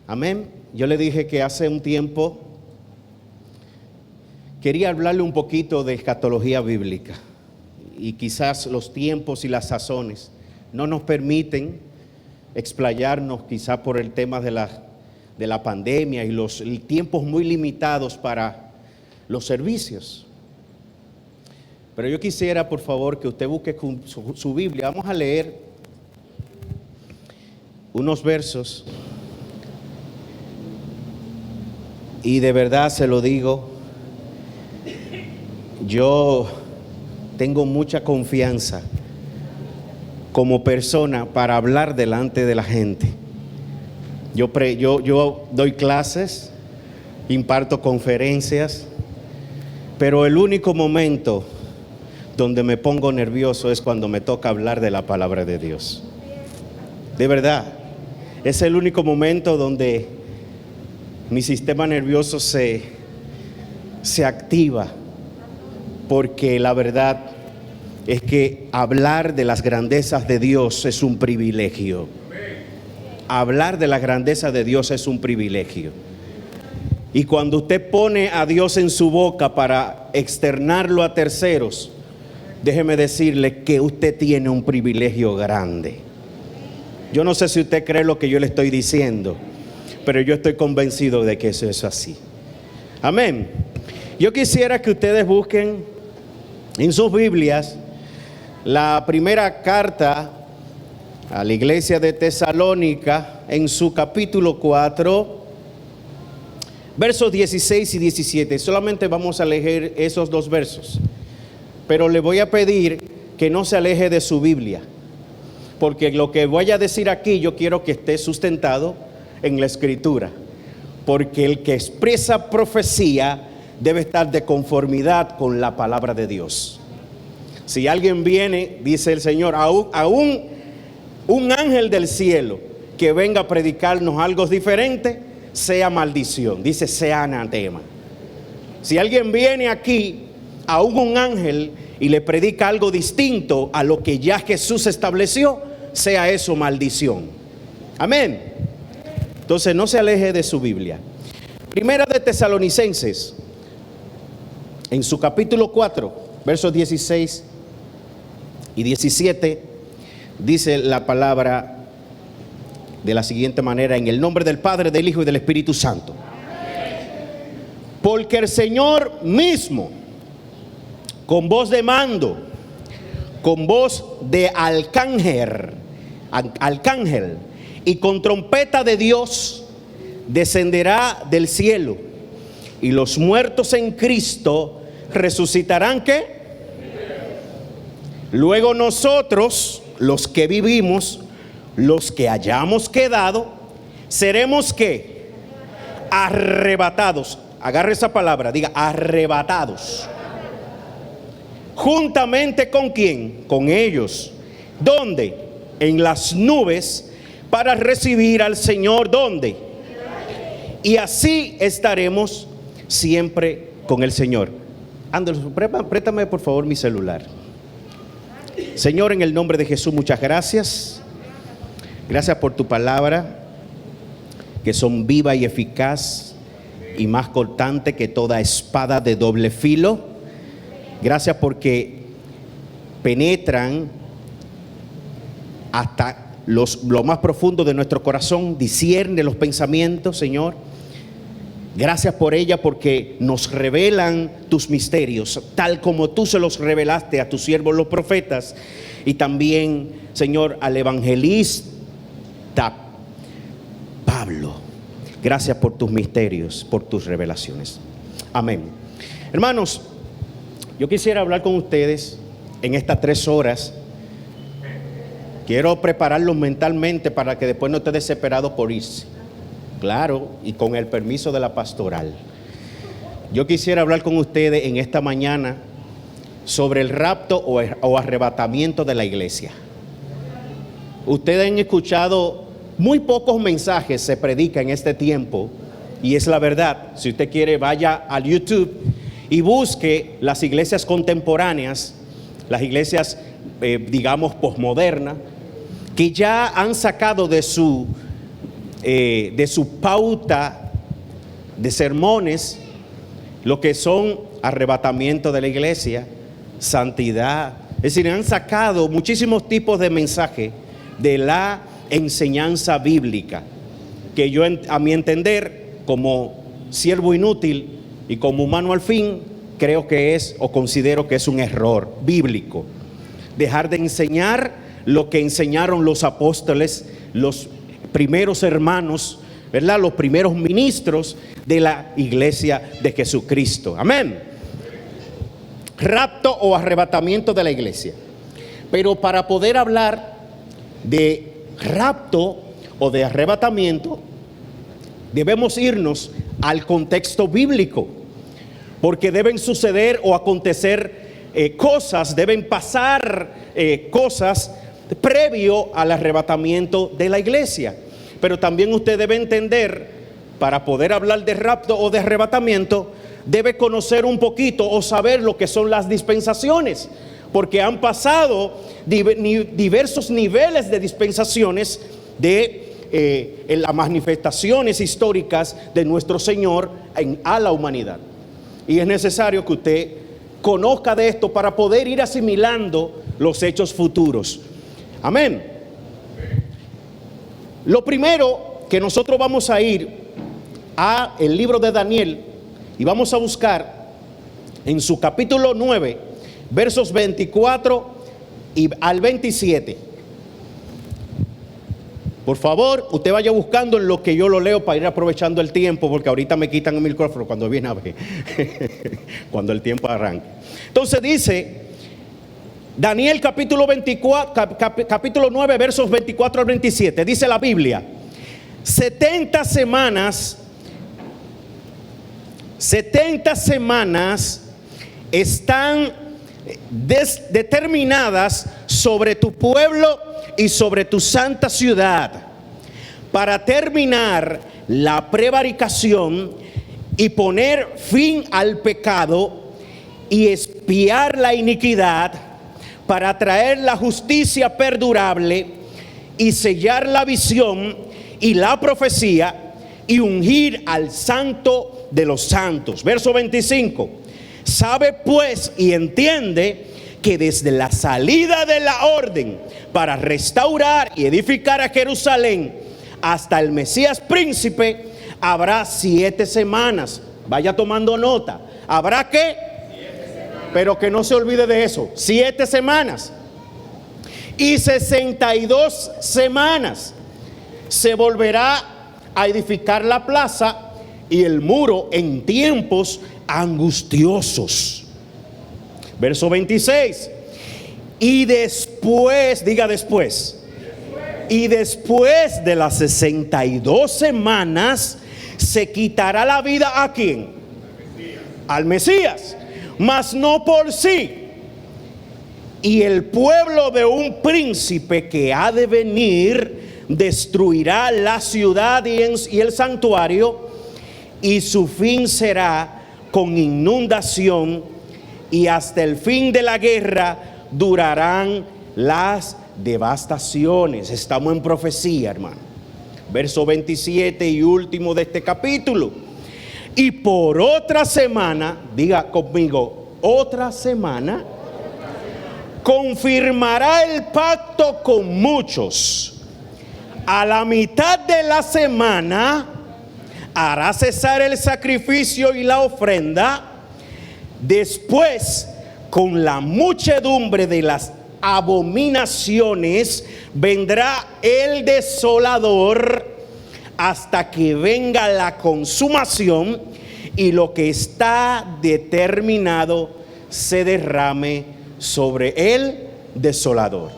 Amén. Yo le dije que hace un tiempo quería hablarle un poquito de escatología bíblica, y quizás los tiempos y las sazones no nos permiten explayarnos, quizás por el tema de la pandemia y los tiempos muy limitados para los servicios. Pero yo quisiera, por favor, que usted busque su Biblia. Vamos a leer unos versos. Y de verdad se lo digo, yo tengo mucha confianza como persona para hablar delante de la gente. Yo doy clases, imparto conferencias, pero el único momento donde me pongo nervioso es cuando me toca hablar de la palabra de Dios. De verdad, es el único momento donde mi sistema nervioso se activa, porque la verdad es que hablar de las grandezas de Dios es un privilegio. Hablar de la grandeza de Dios es un privilegio. Y cuando usted pone a Dios en su boca para externarlo a terceros, déjeme decirle que usted tiene un privilegio grande. Yo no sé si usted cree lo que yo le estoy diciendo, pero yo estoy convencido de que eso es así. Amén. Yo quisiera que ustedes busquen en sus Biblias la primera carta a la iglesia de Tesalónica, en su capítulo 4, versos 16 y 17. Solamente vamos a leer esos dos versos, pero le voy a pedir que no se aleje de su Biblia, porque lo que voy a decir aquí yo quiero que esté sustentado en la Escritura, porque el que expresa profecía debe estar de conformidad con la palabra de Dios. Si alguien viene, dice el Señor, aún un ángel del cielo que venga a predicarnos algo diferente, sea maldición, dice sea anatema. Si alguien viene aquí, aún un ángel, y le predica algo distinto a lo que ya Jesús estableció, sea eso maldición. Amén. Entonces no se aleje de su Biblia. Primera de Tesalonicenses, en su capítulo 4, versos 16 y 17, dice la palabra de la siguiente manera: en el nombre del Padre, del Hijo y del Espíritu Santo. Porque el Señor mismo, con voz de mando, con voz de arcángel y con trompeta de Dios, descenderá del cielo, y los muertos en Cristo resucitarán. ¿Qué? Luego nosotros, los que vivimos, los que hayamos quedado, seremos ¿qué? Arrebatados. Agarre esa palabra, diga arrebatados. Juntamente con ¿quién? Con ellos. ¿Dónde? En las nubes, para recibir al Señor. ¿Dónde? Y así estaremos siempre con el Señor. Ándale, préstame por favor mi celular. Señor, en el nombre de Jesús, muchas gracias. Gracias por tu palabra, que son viva y eficaz y más cortante que toda espada de doble filo. Gracias porque penetran hasta lo más profundo de nuestro corazón, discierne los pensamientos, Señor. Gracias por ella, porque nos revelan tus misterios, tal como tú se los revelaste a tus siervos los profetas, y también, Señor, al evangelista Pablo. Gracias por tus misterios, por tus revelaciones. Amén. Hermanos, yo quisiera hablar con ustedes en estas 3 horas. Quiero prepararlos mentalmente para que después no esté desesperado por irse. Claro, y con el permiso de la pastoral. Yo quisiera hablar con ustedes en esta mañana sobre el rapto o arrebatamiento de la iglesia. Ustedes han escuchado Muy pocos mensajes se predican en este tiempo, y es la verdad. Si usted quiere, vaya al YouTube y busque las iglesias contemporáneas, las iglesias, digamos, posmodernas, que ya han sacado de su pauta de sermones lo que son arrebatamiento de la iglesia, santidad. Es decir, han sacado muchísimos tipos de mensajes de la enseñanza bíblica, que yo, a mi entender, como siervo inútil y como humano al fin, creo que es, o considero que es un error bíblico, dejar de enseñar lo que enseñaron los apóstoles, los primeros hermanos, ¿verdad? Los primeros ministros de la iglesia de Jesucristo. Amén. Rapto o arrebatamiento de la iglesia. Pero para poder hablar de rapto o de arrebatamiento, debemos irnos al contexto bíblico, porque deben suceder o acontecer cosas, deben pasar cosas previo al arrebatamiento de la iglesia. Pero también usted debe entender, para poder hablar de rapto o de arrebatamiento, debe conocer un poquito o saber lo que son las dispensaciones, porque han pasado diversos niveles de dispensaciones de las manifestaciones históricas de nuestro Señor a la humanidad. Y es necesario que usted conozca de esto para poder ir asimilando los hechos futuros. Amén. Lo primero que nosotros vamos a ir a el libro de Daniel y vamos a buscar en su capítulo 9, versos 24 y al 27. Por favor, usted vaya buscando en lo que yo lo leo para ir aprovechando el tiempo, porque ahorita me quitan el micrófono cuando viene a ver, cuando el tiempo arranque. Entonces dice Daniel capítulo 9, versos 24 al 27. Dice la Biblia: 70 semanas están determinadas sobre tu pueblo y sobre tu santa ciudad, para terminar la prevaricación y poner fin al pecado y expiar la iniquidad, para traer la justicia perdurable y sellar la visión y la profecía y ungir al santo de los santos. Verso 25. Sabe pues y entiende que desde la salida de la orden para restaurar y edificar a Jerusalén hasta el Mesías príncipe habrá 7 semanas. Vaya tomando nota. ¿Habrá qué? Pero que no se olvide de eso. 7 semanas. Y 62 semanas se volverá a edificar la plaza y el muro en tiempos angustiosos. Verso 26. Y después, diga después. Y después de las 62 semanas se quitará la vida ¿a quién? Al Mesías. Mas no por sí. Y el pueblo de un príncipe que ha de venir destruirá la ciudad y el santuario, y su fin será con inundación, y hasta el fin de la guerra durarán las devastaciones. Estamos en profecía, hermano. Verso 27 y último de este capítulo. Y por otra semana, diga conmigo, otra semana, confirmará el pacto con muchos. A la mitad de la semana hará cesar el sacrificio y la ofrenda. Después, con la muchedumbre de las abominaciones, vendrá el desolador, hasta que venga la consumación y lo que está determinado se derrame sobre el desolador.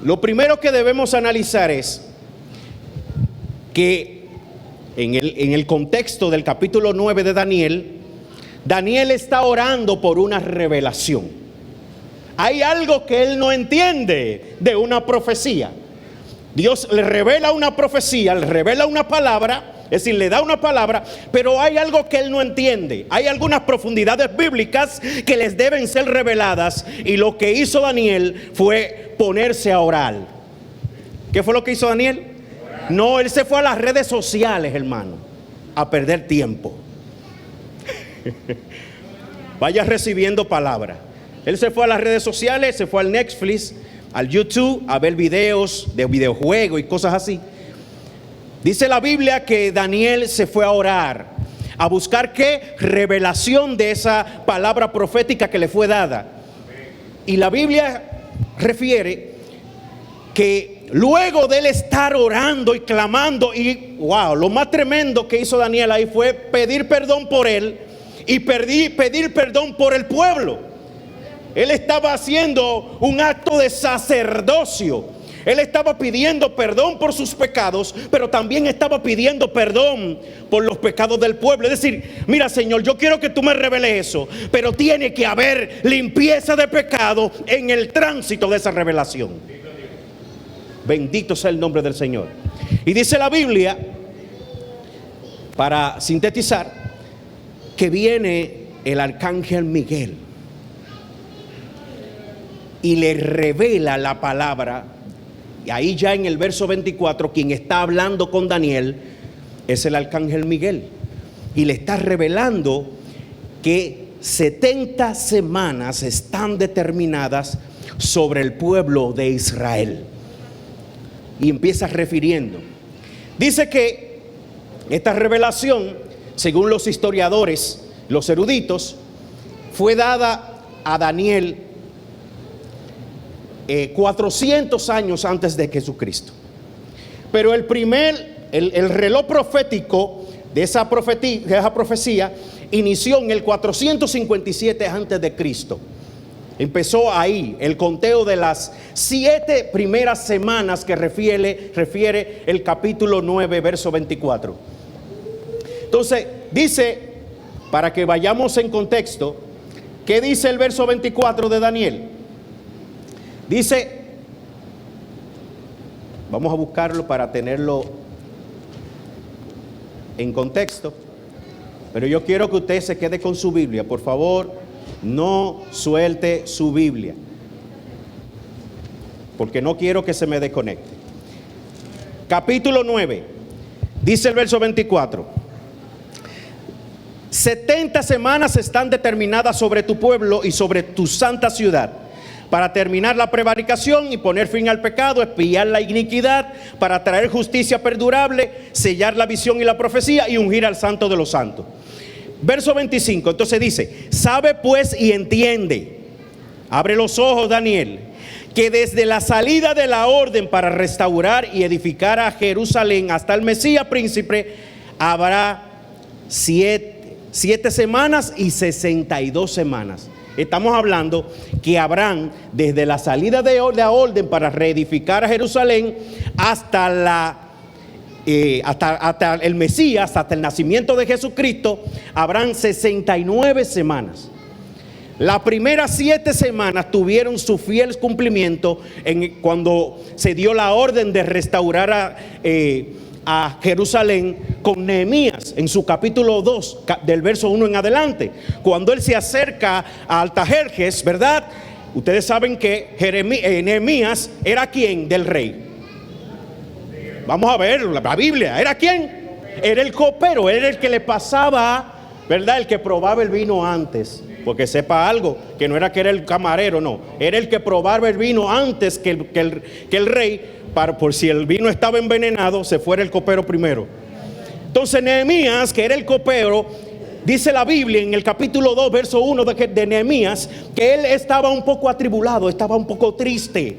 Lo primero que debemos analizar es que en el contexto del capítulo 9 de Daniel, Daniel está orando por una revelación. Hay algo que él no entiende de una profecía. Dios le revela una profecía, le revela una palabra, es decir, le da una palabra, pero hay algo que él no entiende. Hay algunas profundidades bíblicas que les deben ser reveladas, y lo que hizo Daniel fue ponerse a orar. ¿Qué fue lo que hizo Daniel? No, él se fue a las redes sociales, hermano, a perder tiempo. Vaya recibiendo palabra. Él se fue a las redes sociales, se fue al Netflix, al YouTube, a ver videos de videojuegos y cosas así. Dice la Biblia que Daniel se fue a orar, a buscar qué revelación de esa palabra profética que le fue dada. Y la Biblia refiere que luego de él estar orando y clamando, y wow, lo más tremendo que hizo Daniel ahí fue pedir perdón por él y pedir perdón por el pueblo. Él estaba haciendo un acto de sacerdocio. Él estaba pidiendo perdón por sus pecados, pero también estaba pidiendo perdón por los pecados del pueblo. Es decir, mira, Señor, yo quiero que tú me reveles eso, pero tiene que haber limpieza de pecado en el tránsito de esa revelación. Bendito sea el nombre del Señor. Y dice la Biblia, para sintetizar, que viene el arcángel Miguel y le revela la palabra. Y ahí ya en el verso 24, quien está hablando con Daniel es el arcángel Miguel, y le está revelando que 70 semanas están determinadas sobre el pueblo de Israel. Y empieza refiriendo. Dice que esta revelación, según los historiadores, los eruditos, fue dada a Daniel 400 años antes de Jesucristo. Pero el reloj profético de esa profecía inició en el 457 antes de Cristo. Empezó ahí el conteo de las 7 primeras semanas que refiere el capítulo 9, verso 24. Entonces dice, para que vayamos en contexto, ¿qué dice el verso 24 de Daniel? Dice, vamos a buscarlo para tenerlo en contexto, pero yo quiero que usted se quede con su Biblia, por favor. No suelte su Biblia, porque no quiero que se me desconecte. Capítulo 9, dice el verso 24: 70 semanas están determinadas sobre tu pueblo y sobre tu santa ciudad, para terminar la prevaricación y poner fin al pecado, expiar la iniquidad, para traer justicia perdurable, sellar la visión y la profecía y ungir al santo de los santos. Verso 25, entonces dice: sabe pues y entiende, abre los ojos, Daniel, que desde la salida de la orden para restaurar y edificar a Jerusalén hasta el Mesías príncipe, habrá 7 semanas y 62 semanas. Estamos hablando que habrán desde la salida de la orden para reedificar a Jerusalén hasta hasta el Mesías, hasta el nacimiento de Jesucristo, habrán 69 semanas. Las primeras 7 semanas tuvieron su fiel cumplimiento cuando se dio la orden de restaurar a Jerusalén con Nehemías en su capítulo 2, del verso 1 en adelante. Cuando él se acerca a Artajerjes, ¿verdad? Ustedes saben que Nehemías era ¿quién? Del rey. Vamos a ver la Biblia. ¿Era quién? Era el copero, era el que le pasaba, ¿verdad? El que probaba el vino antes. Porque sepa algo, que no era que era el camarero, no. Era el que probaba el vino antes que el rey, por si el vino estaba envenenado, se fuera el copero primero. Entonces Nehemías, que era el copero, dice la Biblia en el capítulo 2, verso 1 de Nehemías, que él estaba un poco atribulado, estaba un poco triste.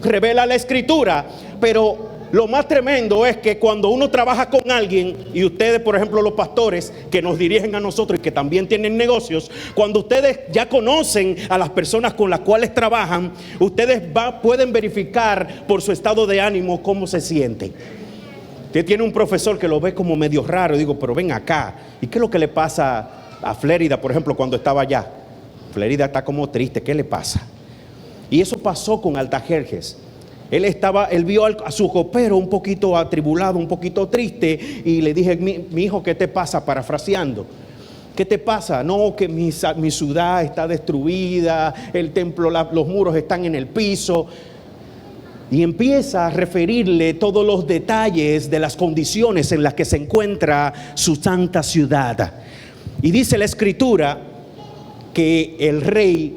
Revela la escritura, pero lo más tremendo es que cuando uno trabaja con alguien, y ustedes, por ejemplo, los pastores que nos dirigen a nosotros y que también tienen negocios, cuando ustedes ya conocen a las personas con las cuales trabajan, ustedes pueden verificar por su estado de ánimo cómo se siente. Usted tiene un profesor que lo ve como medio raro, digo, pero ven acá, ¿y qué es lo que le pasa a Flérida, por ejemplo, cuando estaba allá? Flérida está como triste, ¿qué le pasa? Y eso pasó con Artajerjes. Él vio a su copero un poquito atribulado, un poquito triste, y le dije, mi hijo, ¿qué te pasa? Parafraseando. ¿Qué te pasa? No, que mi ciudad está destruida, el templo, los muros están en el piso. Y empieza a referirle todos los detalles de las condiciones en las que se encuentra su santa ciudad. Y dice la Escritura que el rey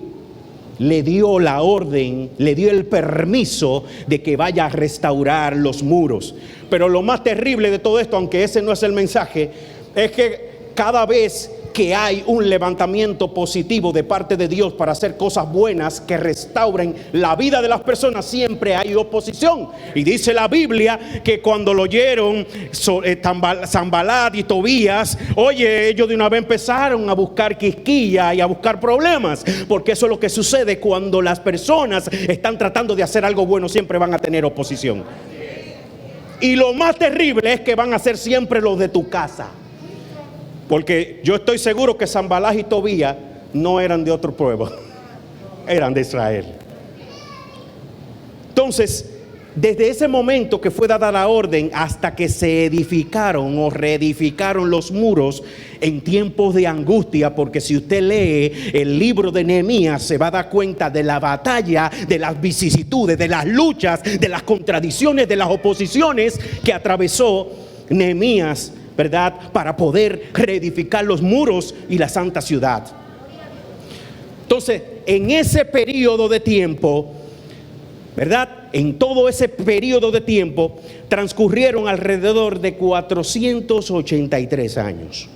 le dio la orden, le dio el permiso de que vaya a restaurar los muros. Pero lo más terrible de todo esto, aunque ese no es el mensaje, es que cada vez que hay un levantamiento positivo de parte de Dios para hacer cosas buenas que restauren la vida de las personas, siempre hay oposición. Y dice la Biblia que cuando lo oyeron Sanbalat y Tobías, ellos de una vez empezaron a buscar quisquilla y a buscar problemas, porque eso es lo que sucede cuando las personas están tratando de hacer algo bueno, siempre van a tener oposición. Y lo más terrible es que van a ser siempre los de tu casa. Porque yo estoy seguro que Sanbalat y Tobías no eran de otro pueblo, eran de Israel. Entonces, desde ese momento que fue dada la orden hasta que se edificaron o reedificaron los muros en tiempos de angustia, porque si usted lee el libro de Nehemías se va a dar cuenta de la batalla, de las vicisitudes, de las luchas, de las contradicciones, de las oposiciones que atravesó Nehemías, ¿verdad?, para poder reedificar los muros y la santa ciudad. Entonces, en ese periodo de tiempo, ¿verdad?, en todo ese periodo de tiempo transcurrieron alrededor de 483 años,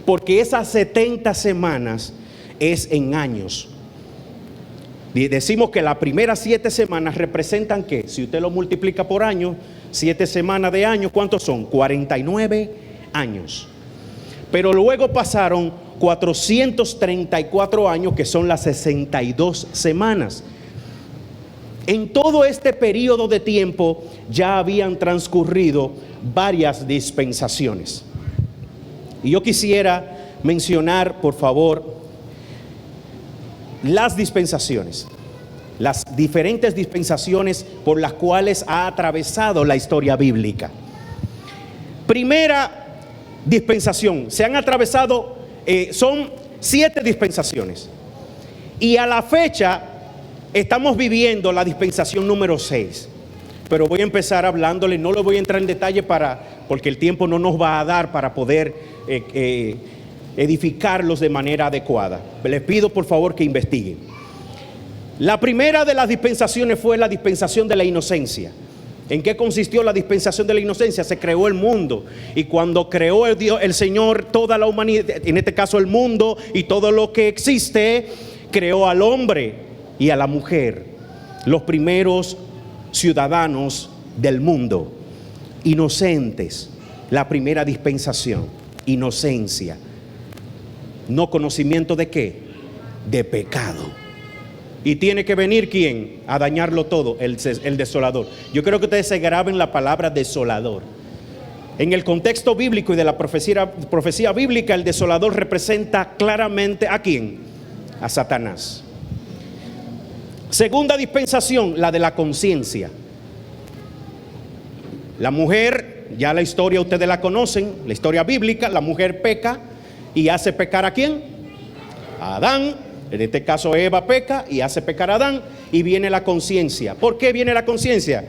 porque esas 70 semanas es en años. Y decimos que las primeras 7 semanas representan que, si usted lo multiplica por año, 7 semanas de años, ¿cuántos son? 49 años. Pero luego pasaron 434 años, que son las 62 semanas. En todo este periodo de tiempo ya habían transcurrido varias dispensaciones. Y yo quisiera mencionar, por favor, las dispensaciones, las diferentes dispensaciones por las cuales ha atravesado la historia bíblica. Primera dispensación, se han atravesado, son 7 dispensaciones. Y a la fecha estamos viviendo la dispensación número 6. Pero voy a empezar hablándole, no le voy a entrar en detalle porque el tiempo no nos va a dar para poder edificarlos de manera adecuada. Les pido por favor que investiguen. La primera de las dispensaciones fue la dispensación de la inocencia. ¿En qué consistió la dispensación de la inocencia? Se creó el mundo, y cuando creó el Señor toda la humanidad, en este caso el mundo y todo lo que existe, creó al hombre y a la mujer, los primeros ciudadanos del mundo, inocentes. La primera dispensación, inocencia. No conocimiento de qué, de pecado. Y tiene que venir ¿quién? A dañarlo todo, el desolador. Yo creo que ustedes se graben la palabra desolador. En el contexto bíblico y de la profecía bíblica, el desolador representa claramente ¿a quién? A Satanás. Segunda dispensación, la de la conciencia. La mujer, ya la historia ustedes la conocen, la historia bíblica, la mujer peca y hace pecar ¿a quién? A Adán. En este caso Eva peca y hace pecar a Adán, y viene la conciencia. ¿Por qué viene la conciencia?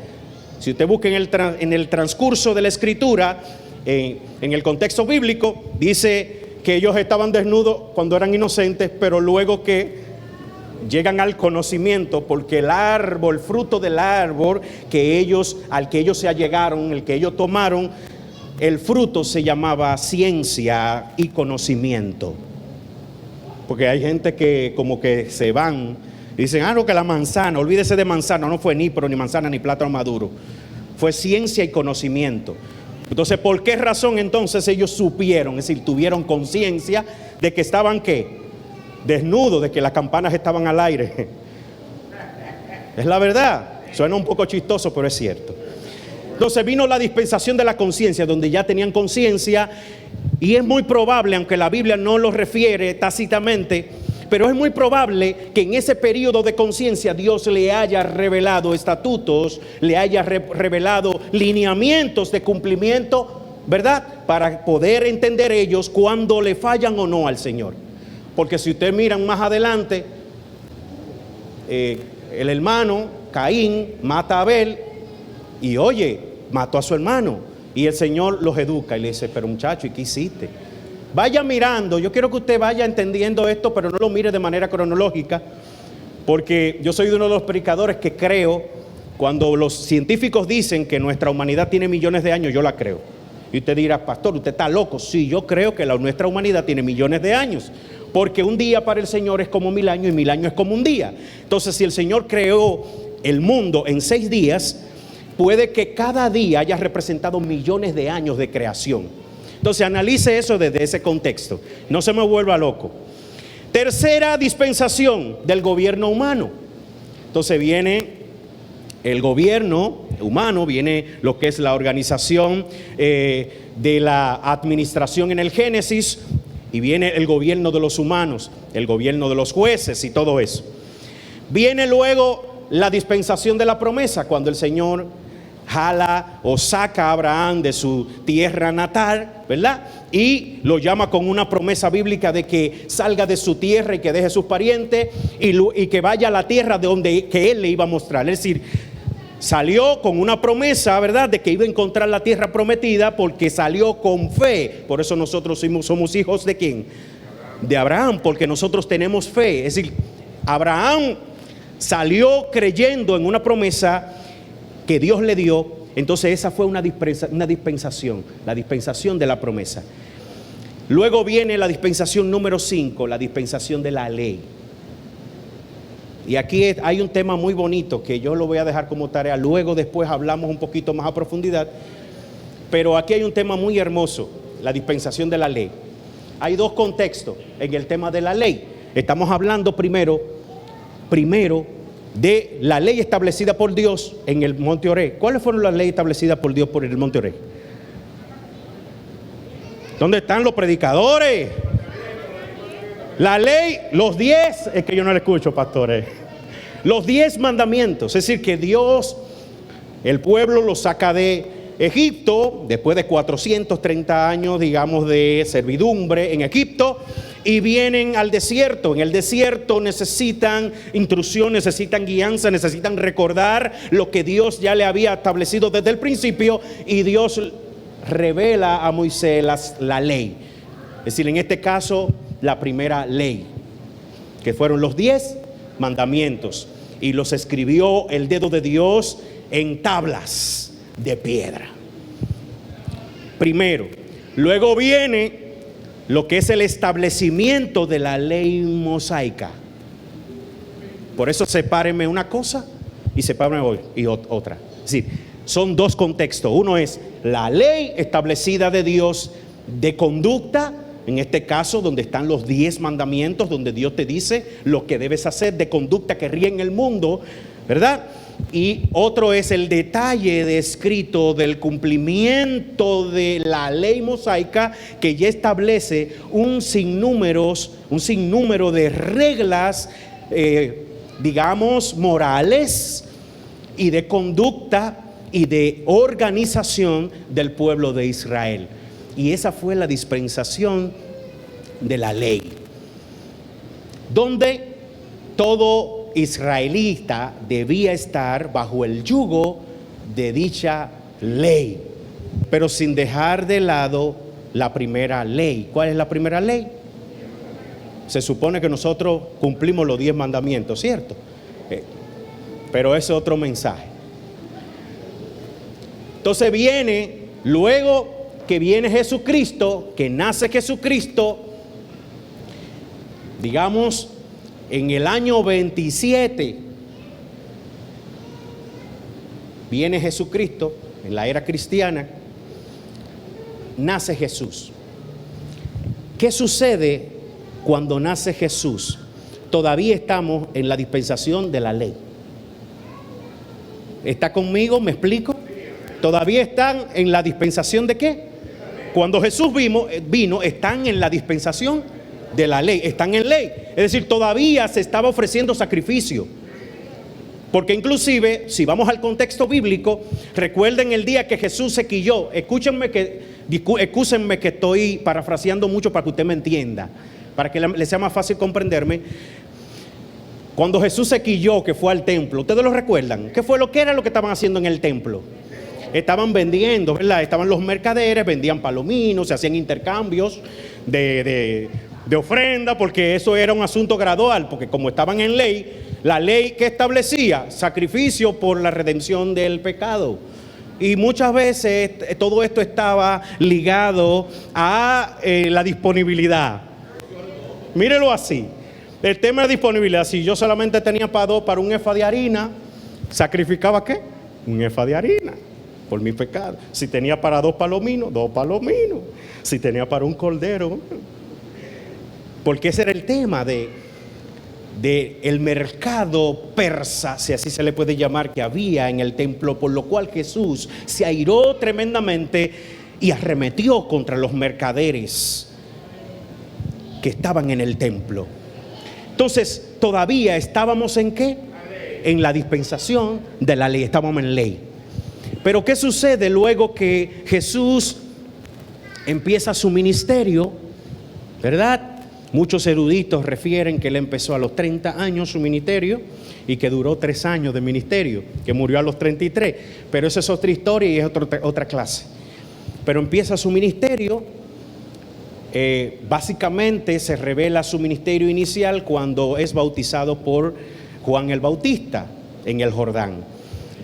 Si usted busca en el transcurso de la escritura, en el contexto bíblico, dice que ellos estaban desnudos cuando eran inocentes, pero luego que llegan al conocimiento, porque el árbol, fruto del árbol al que ellos se allegaron, el que ellos tomaron, el fruto se llamaba ciencia y conocimiento. Porque hay gente que como que se van, dicen, no, que la manzana, olvídese de manzana, no fue níspero, ni manzana, ni plátano maduro. Fue ciencia y conocimiento. Entonces, ¿por qué razón entonces ellos supieron? Es decir, tuvieron conciencia de que estaban, ¿qué? Desnudos, de que las campanas estaban al aire. Es la verdad. Suena un poco chistoso, pero es cierto. Entonces vino la dispensación de la conciencia, donde ya tenían conciencia. Y es muy probable, aunque la Biblia no lo refiere tácitamente, pero es muy probable que en ese periodo de conciencia Dios le haya revelado estatutos, le haya revelado lineamientos de cumplimiento, ¿verdad? Para poder entender ellos cuándo le fallan o no al Señor. Porque si ustedes miran más adelante, el hermano Caín mata a Abel y mató a su hermano. Y el Señor los educa y le dice, pero muchacho, ¿y qué hiciste? Vaya mirando, yo quiero que usted vaya entendiendo esto, pero no lo mire de manera cronológica, porque yo soy uno de los predicadores que creo, cuando los científicos dicen que nuestra humanidad tiene millones de años, yo la creo. Y usted dirá, pastor, usted está loco. Sí, yo creo que nuestra humanidad tiene millones de años, porque un día para el Señor es como 1000 años y 1000 años es como un día. Entonces, si el Señor creó el mundo en 6 días, puede que cada día haya representado millones de años de creación. Entonces analice eso desde ese contexto, no se me vuelva loco. Tercera dispensación del gobierno humano. Entonces viene el gobierno humano, viene lo que es la organización de la administración en el Génesis, y viene el gobierno de los humanos, el gobierno de los jueces y todo eso. Viene luego la dispensación de la promesa, cuando el Señor jala o saca a Abraham de su tierra natal, ¿verdad? Y lo llama con una promesa bíblica de que salga de su tierra y que deje sus parientes y que vaya a la tierra de donde que él le iba a mostrar. Es decir, salió con una promesa, ¿verdad?, de que iba a encontrar la tierra prometida, porque salió con fe. Por eso nosotros somos hijos ¿de quién? De Abraham, porque nosotros tenemos fe. Es decir, Abraham salió creyendo en una promesa que Dios le dio. Entonces esa fue una dispensación, la dispensación de la promesa. Luego viene la dispensación número 5, la dispensación de la ley. Y aquí hay un tema muy bonito que yo lo voy a dejar como tarea. Luego después hablamos un poquito más a profundidad. Pero aquí hay un tema muy hermoso, la dispensación de la ley. Hay 2 contextos en el tema de la ley. Estamos hablando primero de la ley establecida por Dios en el monte Oreb. ¿Cuáles fueron las leyes establecidas por Dios por el monte Oreb? ¿Dónde están los predicadores? La ley, los 10, es que yo no le escucho, pastores. Los 10 mandamientos, es decir, que Dios, el pueblo lo saca de Egipto, después de 430 años, digamos, de servidumbre en Egipto, y vienen al desierto. En el desierto necesitan instrucción, necesitan guianza, necesitan recordar lo que Dios ya le había establecido desde el principio, y Dios revela a Moisés la ley. Es decir, en este caso, la primera ley, que fueron los 10 mandamientos, y los escribió el dedo de Dios en tablas de piedra. Primero. Luego viene lo que es el establecimiento de la ley mosaica. Por eso sepárenme una cosa y sepárenme otra. Es decir, son 2 contextos. Uno es la ley establecida de Dios de conducta, en este caso donde están los 10 mandamientos, donde Dios te dice lo que debes hacer de conducta que ríe en el mundo, ¿verdad? Y otro es el detalle descrito del cumplimiento de la ley mosaica, que ya establece un sinnúmero de reglas, digamos, morales y de conducta y de organización del pueblo de Israel. Y esa fue la dispensación de la ley, donde todo israelita debía estar bajo el yugo de dicha ley, pero sin dejar de lado la primera ley. ¿Cuál es la primera ley? Se supone que nosotros cumplimos los 10 mandamientos, ¿cierto? Pero ese es otro mensaje. Entonces luego que viene Jesucristo, que nace Jesucristo, digamos, en el año 27, viene Jesucristo, en la era cristiana, nace Jesús. ¿Qué sucede cuando nace Jesús? Todavía estamos en la dispensación de la ley. ¿Está conmigo? ¿Me explico? Todavía están en la dispensación de ¿qué? Cuando Jesús vino, están en la dispensación de la ley, están en ley. Es decir, todavía se estaba ofreciendo sacrificio. Porque inclusive, si vamos al contexto bíblico, recuerden el día que Jesús se quilló. Excúsenme que estoy parafraseando mucho para que usted me entienda, para que le sea más fácil comprenderme. Cuando Jesús se quilló, que fue al templo, ¿ustedes lo recuerdan? ¿Qué era lo que estaban haciendo en el templo? Estaban vendiendo, ¿verdad? Estaban los mercaderes, vendían palominos, se hacían intercambios de ofrenda, porque eso era un asunto gradual, porque como estaban en ley, la ley que establecía sacrificio por la redención del pecado. Y muchas veces todo esto estaba ligado a la disponibilidad. Mírelo así. El tema de disponibilidad. Si yo solamente tenía para un efa de harina, ¿sacrificaba qué? Un efa de harina por mi pecado. Si tenía para 2 palominos, 2 palominos. Si tenía para un cordero. Porque ese era el tema de el mercado persa, si así se le puede llamar, que había en el templo, por lo cual Jesús se airó tremendamente y arremetió contra los mercaderes que estaban en el templo. Entonces, todavía estábamos ¿en qué? En la dispensación de la ley, estábamos en ley. Pero ¿qué sucede luego que Jesús empieza su ministerio? ¿Verdad? Muchos eruditos refieren que él empezó a los 30 años su ministerio y que duró 3 años de ministerio, que murió a los 33. Pero esa es otra historia y es otra clase. Pero empieza su ministerio. Básicamente se revela su ministerio inicial cuando es bautizado por Juan el Bautista en el Jordán,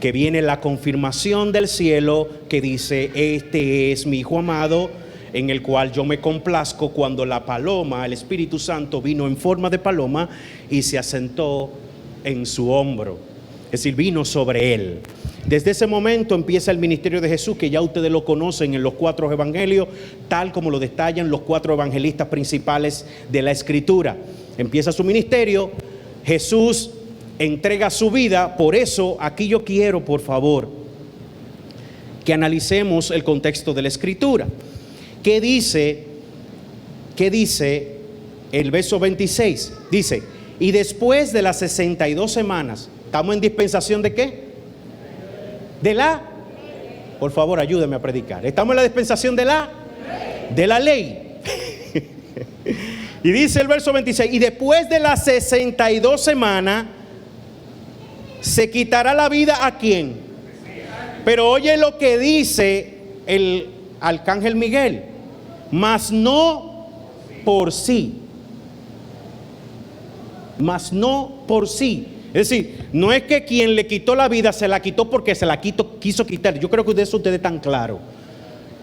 que viene la confirmación del cielo que dice: este es mi Hijo amado, en el cual yo me complazco, cuando la paloma, el Espíritu Santo, vino en forma de paloma y se asentó en su hombro. Es decir, vino sobre él. Desde ese momento empieza el ministerio de Jesús, que ya ustedes lo conocen en los 4 evangelios, tal como lo detallan los 4 evangelistas principales de la Escritura. Empieza su ministerio, Jesús entrega su vida. Por eso aquí yo quiero, por favor, que analicemos el contexto de la Escritura. ¿Qué dice el verso 26? Dice: y después de las 62 semanas, ¿estamos en dispensación de qué? Por favor, ayúdeme a predicar. Estamos en la dispensación de la ley. Y dice el verso 26: y después de las 62 semanas, ¿se quitará la vida a quién? Pero oye lo que dice el arcángel Miguel: mas no por sí. Mas no por sí. Es decir, no es que quien le quitó la vida se la quitó porque se la quiso quitar. Yo creo que de eso ustedes están claros,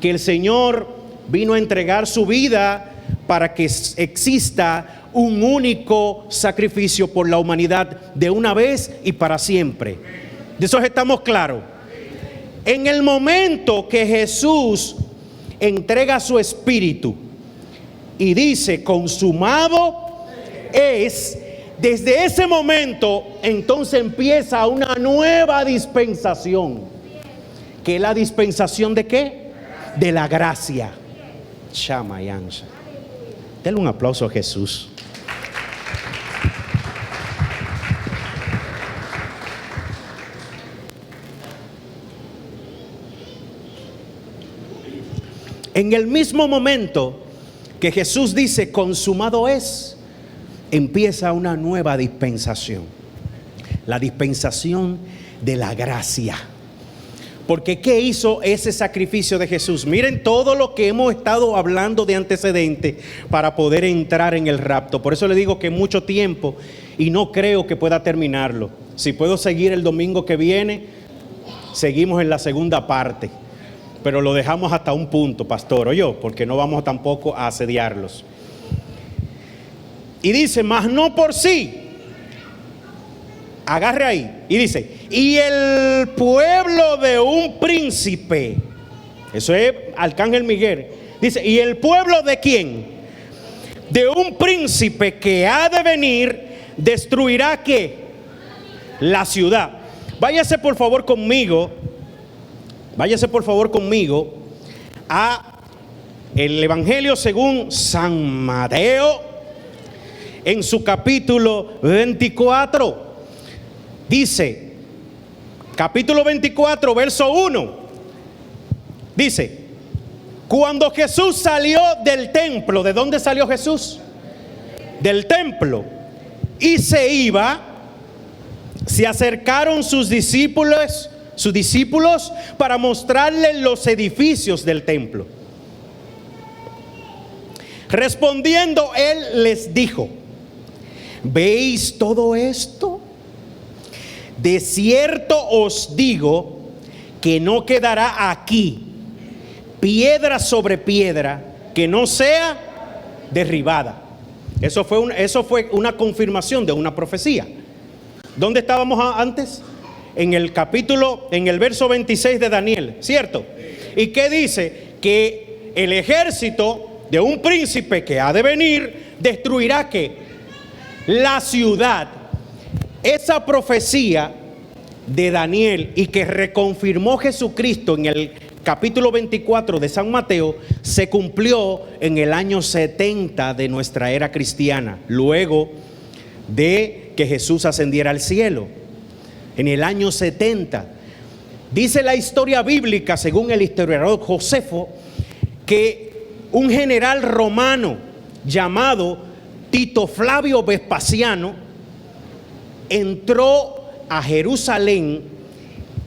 que el Señor vino a entregar su vida para que exista un único sacrificio por la humanidad, de una vez y para siempre. De eso estamos claros. En el momento que Jesús entrega su espíritu y dice: consumado es, desde ese momento entonces empieza una nueva dispensación. ¿Qué es la dispensación de qué? De la gracia. Chama y ancha. Denle un aplauso a Jesús. En el mismo momento que Jesús dice: consumado es, empieza una nueva dispensación, la dispensación de la gracia. Porque ¿qué hizo ese sacrificio de Jesús? Miren todo lo que hemos estado hablando de antecedente para poder entrar en el rapto. Por eso le digo que mucho tiempo y no creo que pueda terminarlo. Si puedo seguir el domingo que viene, seguimos en la segunda parte. Pero lo dejamos hasta un punto, pastor, o yo, porque no vamos tampoco a asediarlos. Y dice: mas no por sí. Agarre ahí. Y dice: y el pueblo de un príncipe. Eso es arcángel Miguel. Dice: ¿y el pueblo de quién? De un príncipe que ha de venir, destruirá ¿qué? La ciudad. Váyase por favor conmigo a el Evangelio según San Mateo, en su capítulo 24. Dice, capítulo 24, verso 1. Dice, cuando Jesús salió del templo, ¿de dónde salió Jesús? Del templo. Y se iba, se acercaron sus discípulos para mostrarle los edificios del templo. Respondiendo, él les dijo: ¿veis todo esto? De cierto os digo que no quedará aquí piedra sobre piedra que no sea derribada. Eso fue una confirmación de una profecía. ¿Dónde estábamos antes? En el verso 26 de Daniel, ¿cierto? ¿Y qué dice? Que el ejército de un príncipe que ha de venir destruirá ¿qué? La ciudad. Esa profecía de Daniel y que reconfirmó Jesucristo en el capítulo 24 de San Mateo se cumplió en el año 70 de nuestra era cristiana, luego de que Jesús ascendiera al cielo. En el año 70 dice la historia bíblica, según el historiador Josefo, que un general romano llamado Tito Flavio Vespasiano entró a Jerusalén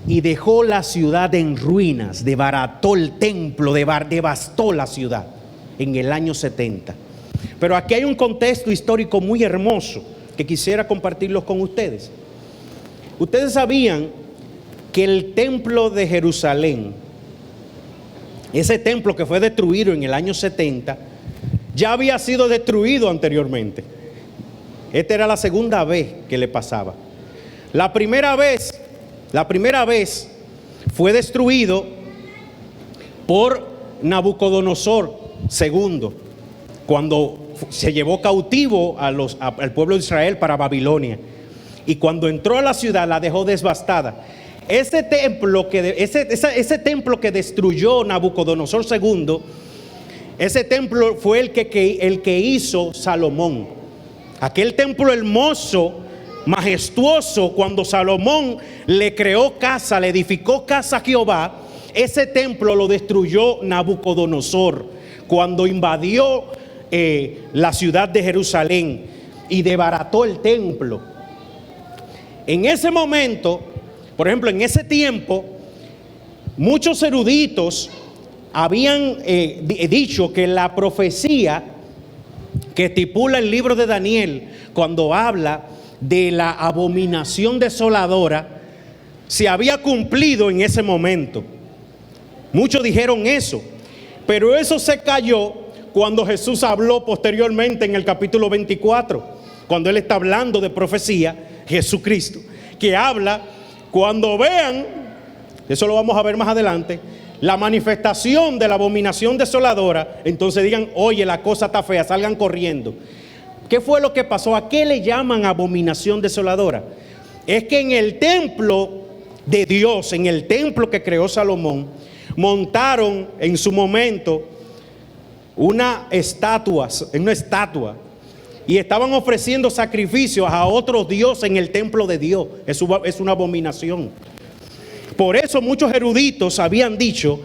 y dejó la ciudad en ruinas, desbarató el templo, devastó la ciudad en el año 70. Pero aquí hay un contexto histórico muy hermoso que quisiera compartirlos con ustedes. Ustedes sabían que el templo de Jerusalén, ese templo que fue destruido en el año 70, ya había sido destruido anteriormente. Esta era la segunda vez que le pasaba. La primera vez fue destruido por Nabucodonosor II, cuando se llevó cautivo al pueblo de Israel para Babilonia. Y cuando entró a la ciudad la dejó devastada. Ese templo que destruyó Nabucodonosor II, ese templo fue el que hizo Salomón. Aquel templo hermoso, majestuoso, cuando Salomón le creó casa, le edificó casa a Jehová, ese templo lo destruyó Nabucodonosor cuando invadió la ciudad de Jerusalén y desbarató el templo. En ese momento, por ejemplo, en ese tiempo, muchos eruditos habían dicho que la profecía que estipula el libro de Daniel, cuando habla de la abominación desoladora, se había cumplido en ese momento. Muchos dijeron eso, pero eso se cayó cuando Jesús habló posteriormente en el capítulo 24, cuando él está hablando de profecía, Jesucristo, que habla, cuando vean, eso lo vamos a ver más adelante, la manifestación de la abominación desoladora, entonces digan: oye, la cosa está fea, salgan corriendo. ¿Qué fue lo que pasó? ¿A qué le llaman abominación desoladora? Es que en el templo de Dios, en el templo que creó Salomón, montaron en su momento una estatua, y estaban ofreciendo sacrificios a otros dioses en el templo de Dios. Es una abominación. Por eso muchos eruditos habían dicho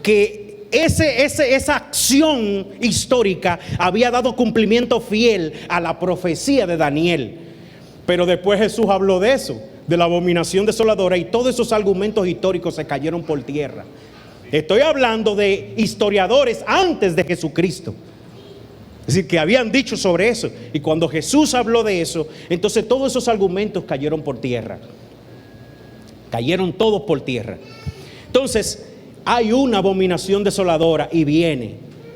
que esa acción histórica había dado cumplimiento fiel a la profecía de Daniel. Pero después Jesús habló de eso, de la abominación desoladora, y todos esos argumentos históricos se cayeron por tierra. Estoy hablando de historiadores antes de Jesucristo, es decir, que habían dicho sobre eso. Y cuando Jesús habló de eso, entonces todos esos argumentos cayeron por tierra. Cayeron todos por tierra. Entonces, hay una abominación desoladora y viene.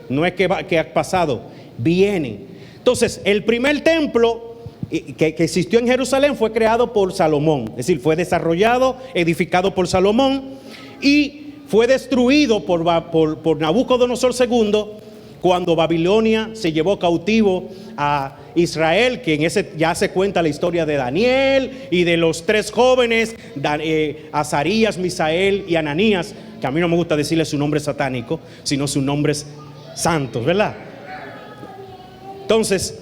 No es que ha pasado, viene. Entonces, el primer templo que existió en Jerusalén fue creado por Salomón. Es decir, fue desarrollado, edificado por Salomón, y fue destruido por Nabucodonosor II cuando Babilonia se llevó cautivo a Israel, que en ese ya se cuenta la historia de Daniel y de los tres jóvenes, Azarías, Misael y Ananías, que a mí no me gusta decirle su nombre satánico, sino sus nombres santos, ¿verdad? Entonces,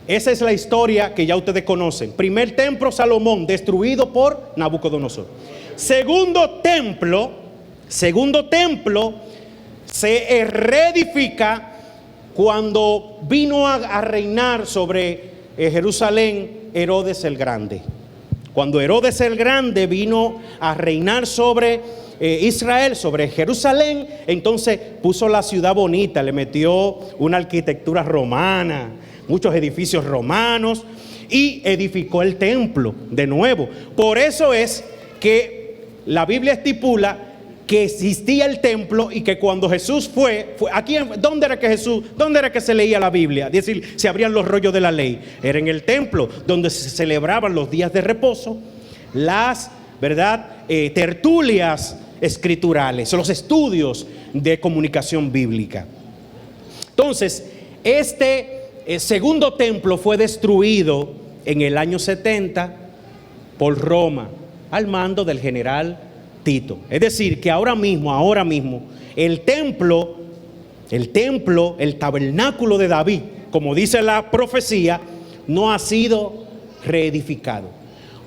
Esa es la historia que ya ustedes conocen. Primer templo, Salomón, destruido por Nabucodonosor. Segundo templo se reedifica cuando vino a reinar sobre Jerusalén Herodes el Grande. Cuando Herodes el Grande vino a reinar sobre Israel, sobre Jerusalén, entonces puso la ciudad bonita, le metió una arquitectura romana, muchos edificios romanos, y edificó el templo de nuevo. Por eso es que la Biblia estipula que existía el templo y que cuando Jesús fue aquí, ¿dónde era que se leía la Biblia? Es decir, se abrían los rollos de la ley. Era en el templo donde se celebraban los días de reposo, las, tertulias escriturales, los estudios de comunicación bíblica. Entonces, el segundo templo fue destruido en el año 70 por Roma, al mando del general Tito. Es decir, que ahora mismo, el templo, el tabernáculo de David, como dice la profecía, no ha sido reedificado.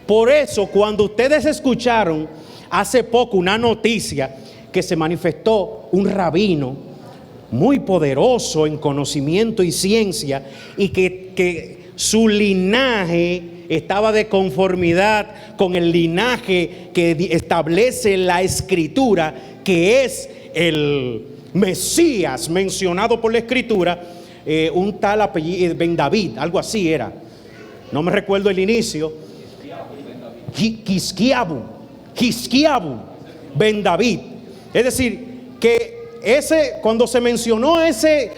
Por eso, cuando ustedes escucharon hace poco una noticia que se manifestó un rabino muy poderoso en conocimiento y ciencia, y que su linaje estaba de conformidad con el linaje que establece la Escritura, que es el Mesías mencionado por la Escritura, un tal apellido, Ben David, algo así era, no me recuerdo el inicio, Quisquiabu, Ben David. Es decir, que cuando se mencionó ese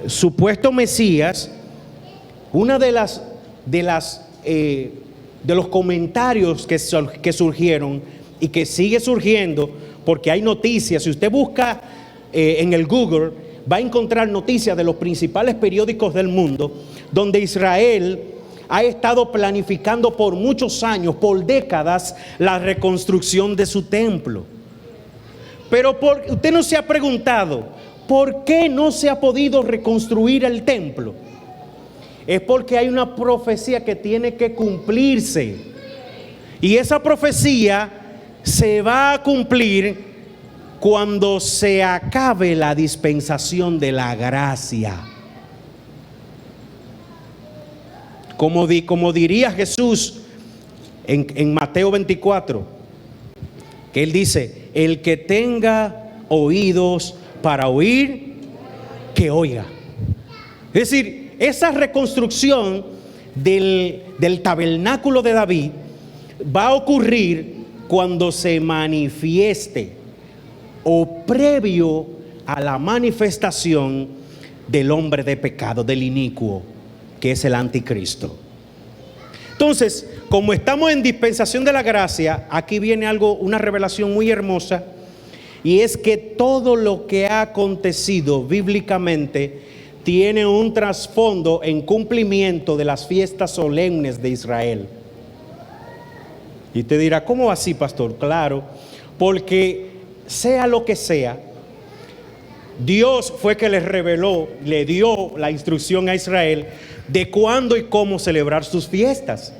supuesto Mesías, una de los comentarios que surgieron y que sigue surgiendo, porque hay noticias, si usted busca en el Google, va a encontrar noticias de los principales periódicos del mundo, donde Israel ha estado planificando por muchos años, por décadas, la reconstrucción de su templo. Pero usted no se ha preguntado, ¿por qué no se ha podido reconstruir el templo? Es porque hay una profecía que tiene que cumplirse. Y esa profecía se va a cumplir cuando se acabe la dispensación de la gracia. Como diría Jesús en Mateo 24, que él dice: el que tenga oídos para oír, que oiga. Es decir, esa reconstrucción del tabernáculo de David va a ocurrir cuando se manifieste, o previo a la manifestación del hombre de pecado, del inicuo, que es el anticristo. Entonces, como estamos en dispensación de la gracia, aquí viene una revelación muy hermosa, y es que todo lo que ha acontecido bíblicamente tiene un trasfondo en cumplimiento de las fiestas solemnes de Israel. Y usted dirá, ¿cómo así, pastor? Claro, porque sea lo que sea, Dios fue que les reveló, le dio la instrucción a Israel de cuándo y cómo celebrar sus fiestas.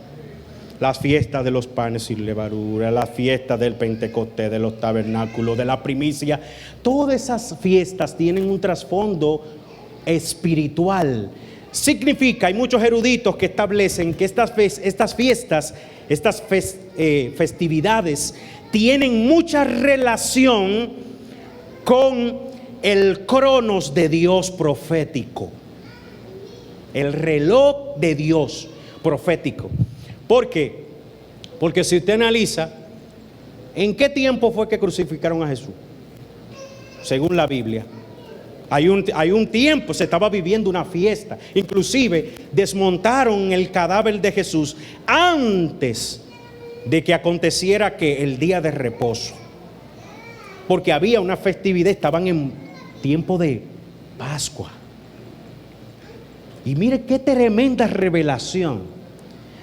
Las fiestas de los panes sin levadura, las fiestas del Pentecostés, de los tabernáculos, de la primicia. Todas esas fiestas tienen un trasfondo espiritual. Significa, hay muchos eruditos que establecen que estas fiestas, festividades, tienen mucha relación con el cronos de Dios profético, el reloj de Dios profético. ¿Por qué? Porque si usted analiza, ¿en qué tiempo fue que crucificaron a Jesús? Según la Biblia, hay un tiempo, se estaba viviendo una fiesta. Inclusive desmontaron el cadáver de Jesús antes de que aconteciera el día de reposo, porque había una festividad, estaban en tiempo de Pascua. Y mire qué tremenda revelación.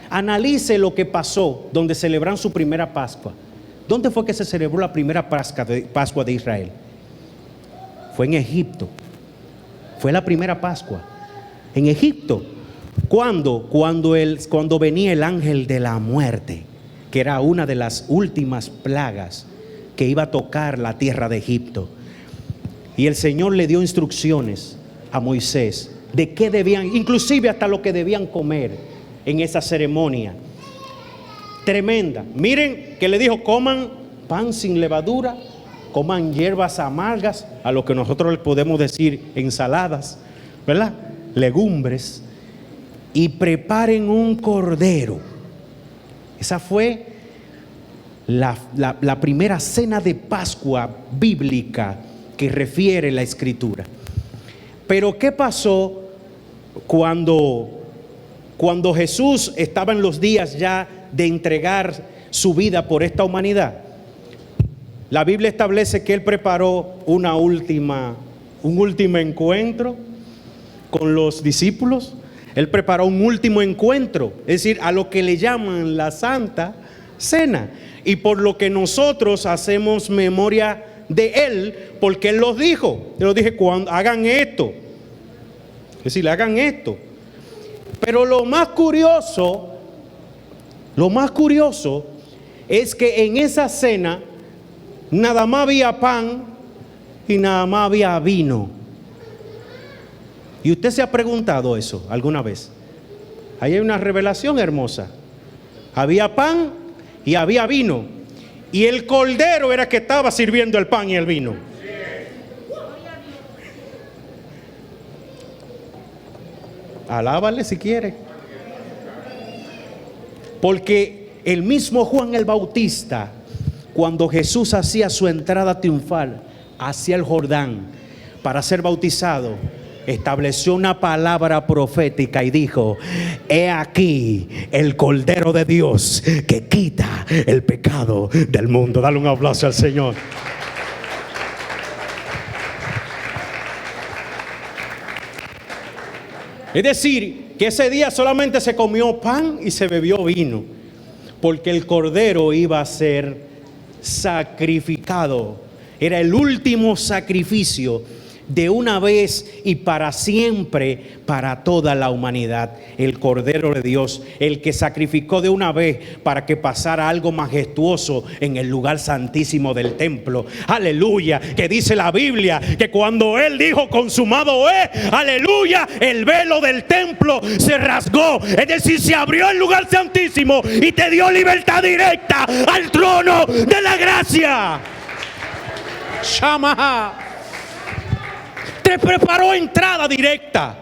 Analice lo que pasó donde celebran su primera Pascua. ¿Dónde fue que se celebró la primera Pascua de Israel? Fue en Egipto. Fue la primera Pascua en Egipto. ¿Cuándo? Cuando venía el ángel de la muerte, que era una de las últimas plagas que iba a tocar la tierra de Egipto. Y el Señor le dio instrucciones a Moisés de qué debían, inclusive hasta lo que debían comer en esa ceremonia tremenda. Miren que le dijo: coman pan sin levadura, coman hierbas amargas, a lo que nosotros les podemos decir ensaladas, ¿verdad? Legumbres, y preparen un cordero. Esa fue la primera cena de Pascua bíblica que refiere la Escritura. Pero ¿qué pasó cuando Jesús estaba en los días ya de entregar su vida por esta humanidad? La Biblia establece que Él preparó un último encuentro con los discípulos. Él preparó un último encuentro, es decir, a lo que le llaman la Santa Cena, y por lo que nosotros hacemos memoria de Él, porque Él los dijo. Él los dije: cuando hagan esto, es decir, hagan esto. Pero lo más curioso es que en esa cena nada más había pan y nada más había vino. ¿Y usted se ha preguntado eso alguna vez? Ahí hay una revelación hermosa. Había pan y había vino, y el cordero era que estaba sirviendo el pan y el vino. Alábale si quiere. Porque el mismo Juan el Bautista, cuando Jesús hacía su entrada triunfal hacia el Jordán para ser bautizado, estableció una palabra profética y dijo: he aquí el Cordero de Dios que quita el pecado del mundo. Dale un aplauso al Señor. Es decir, que ese día solamente se comió pan y se bebió vino, porque el Cordero iba a ser sacrificado. Era el último sacrificio de una vez y para siempre para toda la humanidad. El Cordero de Dios, el que sacrificó de una vez para que pasara algo majestuoso en el lugar santísimo del templo. Aleluya, que dice la Biblia que cuando Él dijo: consumado es, aleluya, el velo del templo se rasgó. Es decir, se abrió el lugar santísimo y te dio libertad directa al trono de la gracia. Shama. Te preparó entrada directa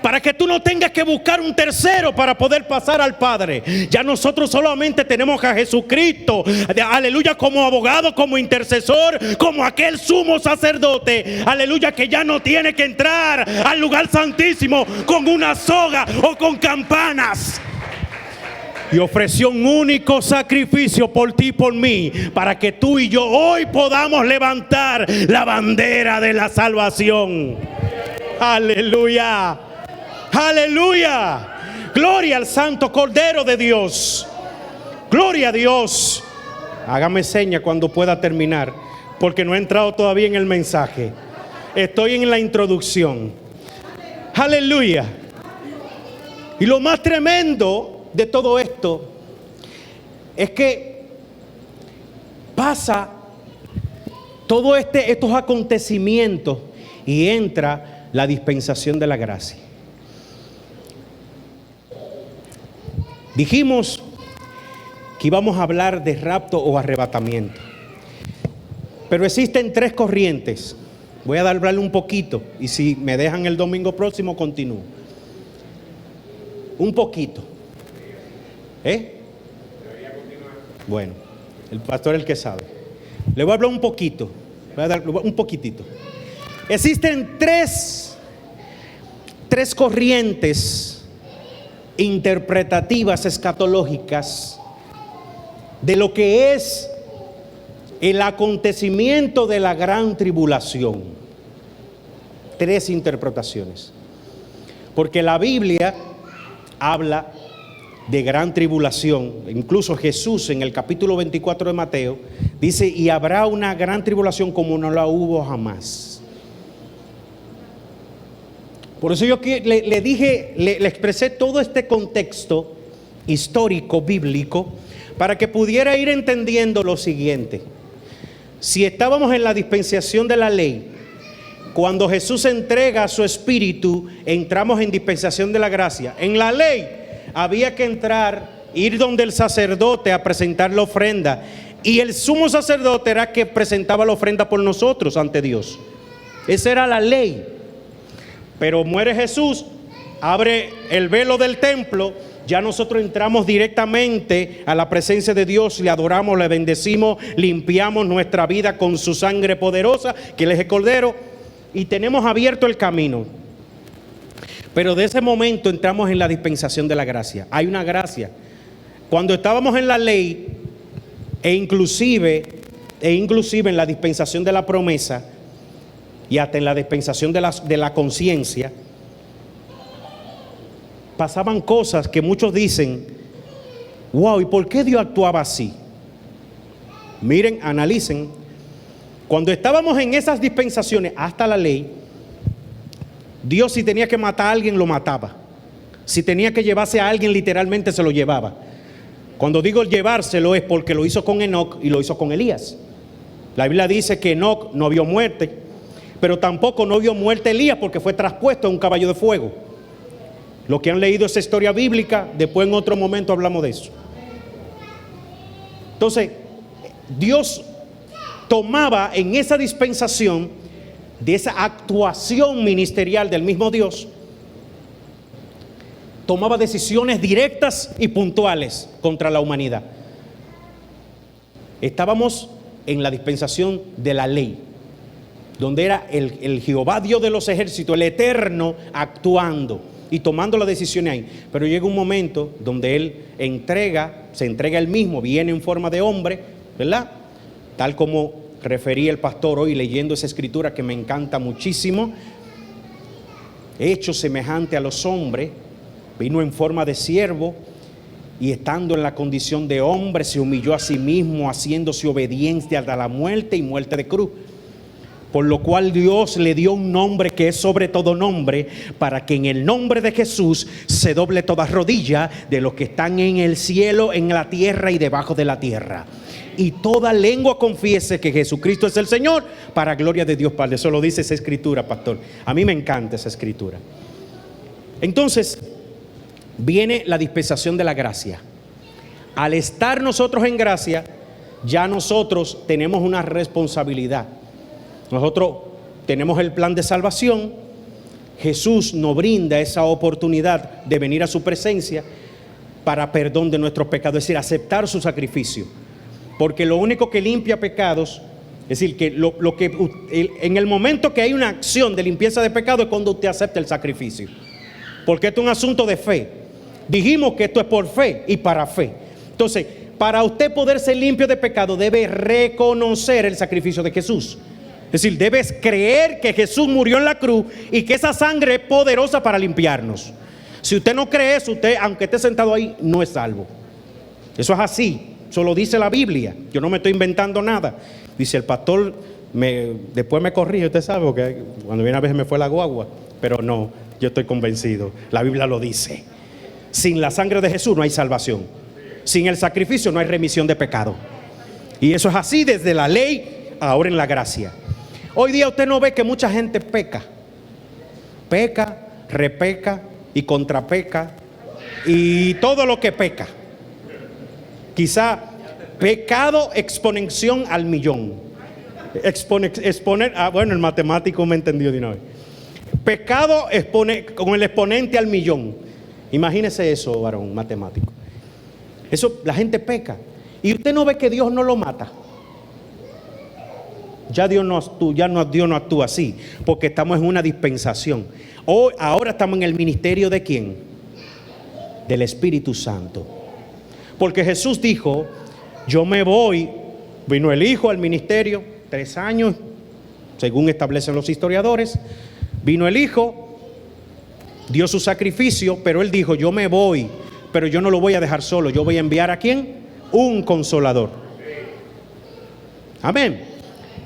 para que tú no tengas que buscar un tercero para poder pasar al Padre. Ya nosotros solamente tenemos a Jesucristo, aleluya, como abogado, como intercesor, como aquel sumo sacerdote, aleluya, que ya no tiene que entrar al lugar santísimo con una soga o con campanas. Y ofreció un único sacrificio por ti y por mí, para que tú y yo hoy podamos levantar la bandera de la salvación. Aleluya, aleluya. Gloria al Santo Cordero de Dios. Gloria a Dios. Hágame seña cuando pueda terminar, porque no he entrado todavía en el mensaje. Estoy en la introducción. Aleluya. Y lo más tremendo de todo esto es que pasa todos estos acontecimientos y entra la dispensación de la gracia. Dijimos que íbamos a hablar de rapto o arrebatamiento, pero existen tres corrientes. Voy a hablarle un poquito y si me dejan el domingo próximo continúo un poquito. Bueno, el pastor es el que sabe. Le voy a hablar un poquito. Voy a dar un poquitito. Existen tres corrientes interpretativas escatológicas de lo que es el acontecimiento de la gran tribulación. Tres interpretaciones. Porque la Biblia habla de gran tribulación. Incluso Jesús en el capítulo 24 de Mateo dice: y habrá una gran tribulación como no la hubo jamás. Por eso yo le dije, le expresé todo este contexto histórico, bíblico, para que pudiera ir entendiendo lo siguiente. Si estábamos en la dispensación de la ley, cuando Jesús entrega su espíritu, entramos en dispensación de la gracia. En la ley había que entrar, ir donde el sacerdote a presentar la ofrenda, y el sumo sacerdote era que presentaba la ofrenda por nosotros ante Dios. Esa era la ley. Pero muere Jesús, abre el velo del templo, ya nosotros entramos directamente a la presencia de Dios, le adoramos, le bendecimos, limpiamos nuestra vida con su sangre poderosa, que Él es el Cordero, y tenemos abierto el camino. Pero de ese momento entramos en la dispensación de la gracia. Hay una gracia. Cuando estábamos en la ley, e inclusive en la dispensación de la promesa, y hasta en la dispensación de la conciencia, pasaban cosas que muchos dicen, wow, ¿y por qué Dios actuaba así? Miren, analicen. Cuando estábamos en esas dispensaciones, hasta la ley, Dios, si tenía que matar a alguien, lo mataba. Si tenía que llevarse a alguien, literalmente se lo llevaba. Cuando digo llevárselo es porque lo hizo con Enoc y lo hizo con Elías. La Biblia dice que Enoc no vio muerte, pero tampoco no vio muerte Elías, porque fue traspuesto en un caballo de fuego. Los que han leído esa historia bíblica, después en otro momento hablamos de eso. Entonces, Dios tomaba en esa dispensación, de esa actuación ministerial del mismo Dios, tomaba decisiones directas y puntuales contra la humanidad. Estábamos en la dispensación de la ley, donde era el Jehová Dios de los ejércitos, el Eterno, actuando y tomando las decisiones ahí. Pero llega un momento donde Él se entrega Él mismo, viene en forma de hombre, ¿verdad? Tal como refería el pastor hoy leyendo esa escritura que me encanta muchísimo. Hecho semejante a los hombres, vino en forma de siervo, y estando en la condición de hombre, se humilló a sí mismo, haciéndose obediente hasta la muerte y muerte de cruz. Por lo cual Dios le dio un nombre que es sobre todo nombre, para que en el nombre de Jesús se doble toda rodilla de los que están en el cielo, en la tierra y debajo de la tierra, y toda lengua confiese que Jesucristo es el Señor, para gloria de Dios Padre. Eso lo dice esa escritura, pastor. A mí me encanta esa escritura. Entonces viene la dispensación de la gracia. Al estar nosotros en gracia, ya nosotros tenemos una responsabilidad. Nosotros tenemos el plan de salvación. Jesús nos brinda esa oportunidad de venir a su presencia para perdón de nuestros pecados, es decir, aceptar su sacrificio. Porque lo único que limpia pecados, es decir, que en el momento que hay una acción de limpieza de pecado es cuando usted acepta el sacrificio. Porque esto es un asunto de fe. Dijimos que esto es por fe y para fe. Entonces, para usted poder ser limpio de pecado, debe reconocer el sacrificio de Jesús. Es decir, debes creer que Jesús murió en la cruz y que esa sangre es poderosa para limpiarnos. Si usted no cree eso, usted, aunque esté sentado ahí, no es salvo. Eso es así, eso lo dice la Biblia. Yo no me estoy inventando nada. Dice el pastor, después me corrige, usted sabe, porque cuando viene a veces me fue la guagua. Pero no, yo estoy convencido, la Biblia lo dice. Sin la sangre de Jesús no hay salvación. Sin el sacrificio no hay remisión de pecado. Y eso es así desde la ley, ahora en la gracia. Hoy día usted no ve que mucha gente peca, repeca y contrapeca y todo lo que peca. Quizá pecado exponencial al millón. Bueno, el matemático me entendió de una vez. Pecado con el exponente al millón. Imagínese eso, varón matemático. Eso, la gente peca. Y usted no ve que Dios no lo mata. Ya Dios no actúa así, porque estamos en una dispensación. Ahora estamos en el ministerio ¿de quién? Del Espíritu Santo. Porque Jesús dijo, yo me voy, vino el Hijo al ministerio, 3 años, según establecen los historiadores. Vino el Hijo, dio su sacrificio, pero Él dijo, yo me voy, pero yo no lo voy a dejar solo. Yo voy a enviar ¿a quién? Un consolador. Amén.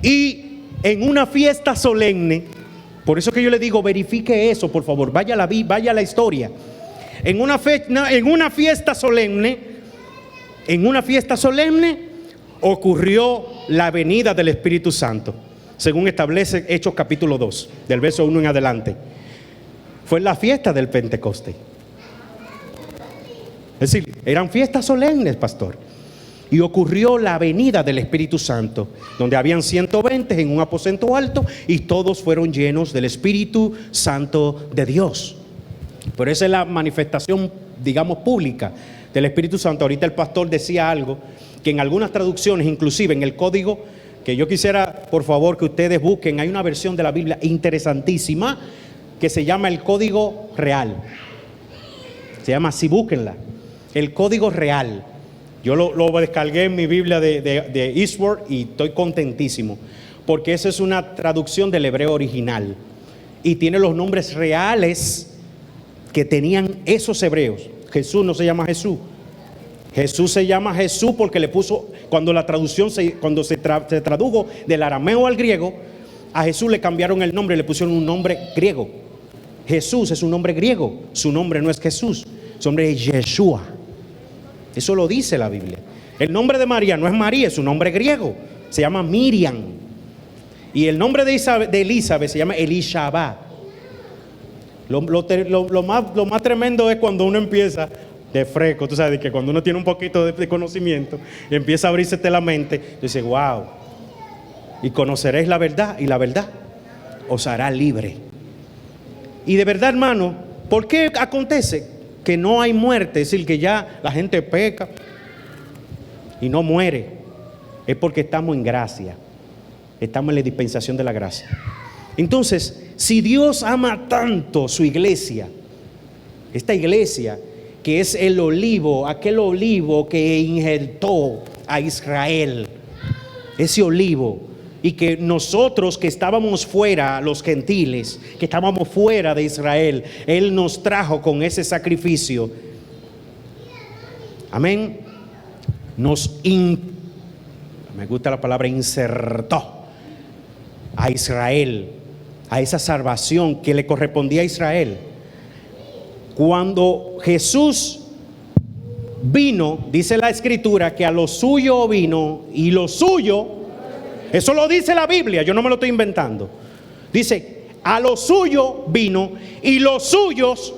Y en una fiesta solemne, Por eso que yo le digo, verifique eso, por favor. Vaya a la historia. En una fiesta solemne ocurrió la venida del Espíritu Santo, según establece Hechos capítulo 2, del verso 1 en adelante. Fue la fiesta del Pentecostés. Es decir, eran fiestas solemnes, pastor. Y ocurrió la venida del Espíritu Santo, donde habían 120 en un aposento alto y todos fueron llenos del Espíritu Santo de Dios. Pero esa es la manifestación, digamos, pública del Espíritu Santo. Ahorita el pastor decía algo que en algunas traducciones, inclusive en el código, que yo quisiera, por favor, que ustedes busquen. Hay una versión de la Biblia interesantísima que se llama el Código Real. Se llama así, búsquenla. El Código Real. Yo lo descargué en mi Biblia de Eastward y estoy contentísimo, porque esa es una traducción del hebreo original y tiene los nombres reales que tenían esos hebreos. Jesús no se llama Jesús. Jesús se llama Jesús porque le puso, cuando la traducción cuando se tradujo del arameo al griego, a Jesús le cambiaron el nombre, le pusieron un nombre griego. Jesús es un nombre griego, su nombre no es Jesús, su nombre es Yeshua. Eso lo dice la Biblia. El nombre de María no es María, es un nombre griego, se llama Miriam. Y el nombre de Elizabeth se llama Elishaba. Lo más tremendo es cuando uno empieza de fresco, tú sabes, que cuando uno tiene un poquito de conocimiento y empieza a abrirse la mente, dice, wow, y conoceréis la verdad, y la verdad os hará libre. Y de verdad, hermano, ¿por qué acontece que no hay muerte? Es decir, que ya la gente peca y no muere. Es porque estamos en gracia, estamos en la dispensación de la gracia. Entonces, si Dios ama tanto su iglesia, esta iglesia que es el olivo, aquel olivo que injertó a Israel, ese olivo, y que nosotros que estábamos fuera, los gentiles, que estábamos fuera de Israel, Él nos trajo con ese sacrificio. Amén. Me gusta la palabra insertó a Israel, a esa salvación que le correspondía a Israel. Cuando Jesús vino, dice la Escritura que a lo suyo vino y lo suyo, eso lo dice la Biblia, yo no me lo estoy inventando. Dice, a lo suyo vino y los suyos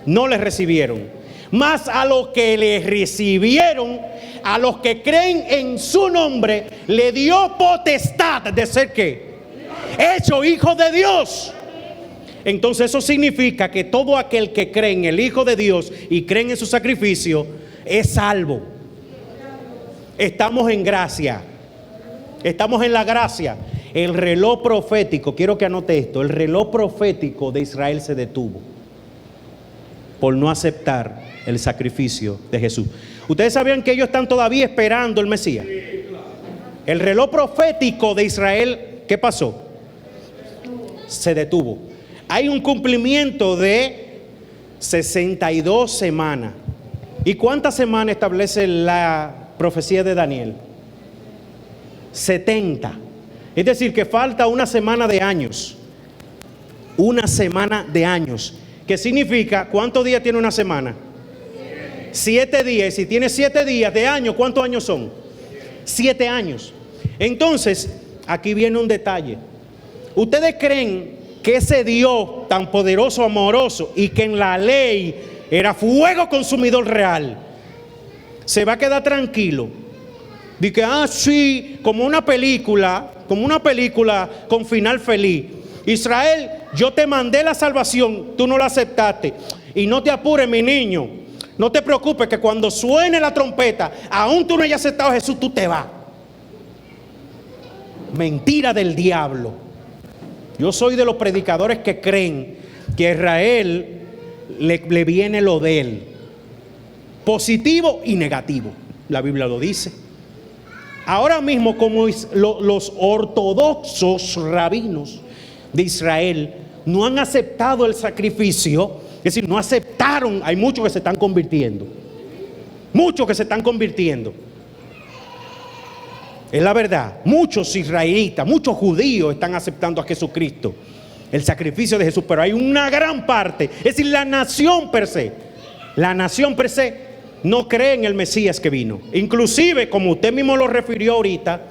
no le recibieron. Mas a los que le recibieron, a los que creen en su nombre, le dio potestad de ser ¿qué? Hecho hijo de Dios. Entonces eso significa que todo aquel que cree en el Hijo de Dios y cree en su sacrificio es salvo. Estamos en gracia. Estamos en la gracia. El reloj profético, quiero que anote esto, el reloj profético de Israel se detuvo por no aceptar el sacrificio de Jesús. Ustedes sabían que ellos están todavía esperando el Mesías. El reloj profético de Israel, ¿qué pasó? Se detuvo. Hay un cumplimiento de 62 semanas. ¿Y cuántas semanas establece la profecía de Daniel? 70. Es decir, que falta una semana de años. Una semana de años. ¿Qué significa? ¿Cuántos días tiene una semana? 7 días. Si tiene 7 días de año, ¿cuántos años son? 7 años. Entonces, aquí viene un detalle. ¿Ustedes creen que ese Dios tan poderoso, amoroso, y que en la ley era fuego consumidor real, se va a quedar tranquilo? De que, sí, como una película con final feliz. Israel, yo te mandé la salvación, tú no la aceptaste. Y no te apures, mi niño, no te preocupes, que cuando suene la trompeta, aún tú no hayas aceptado a Jesús, tú te vas. Mentira del diablo. Yo soy de los predicadores que creen que a Israel le viene lo de él, positivo y negativo. La Biblia lo dice. Ahora mismo, como los ortodoxos rabinos de Israel no han aceptado el sacrificio, es decir, no aceptaron, hay muchos que se están convirtiendo. Muchos que se están convirtiendo. Es la verdad. Muchos israelitas, muchos judíos están aceptando a Jesucristo. el sacrificio de Jesús, pero hay una gran parte, es decir, la nación per se no cree en el Mesías que vino. Inclusive, como usted mismo lo refirió ahorita,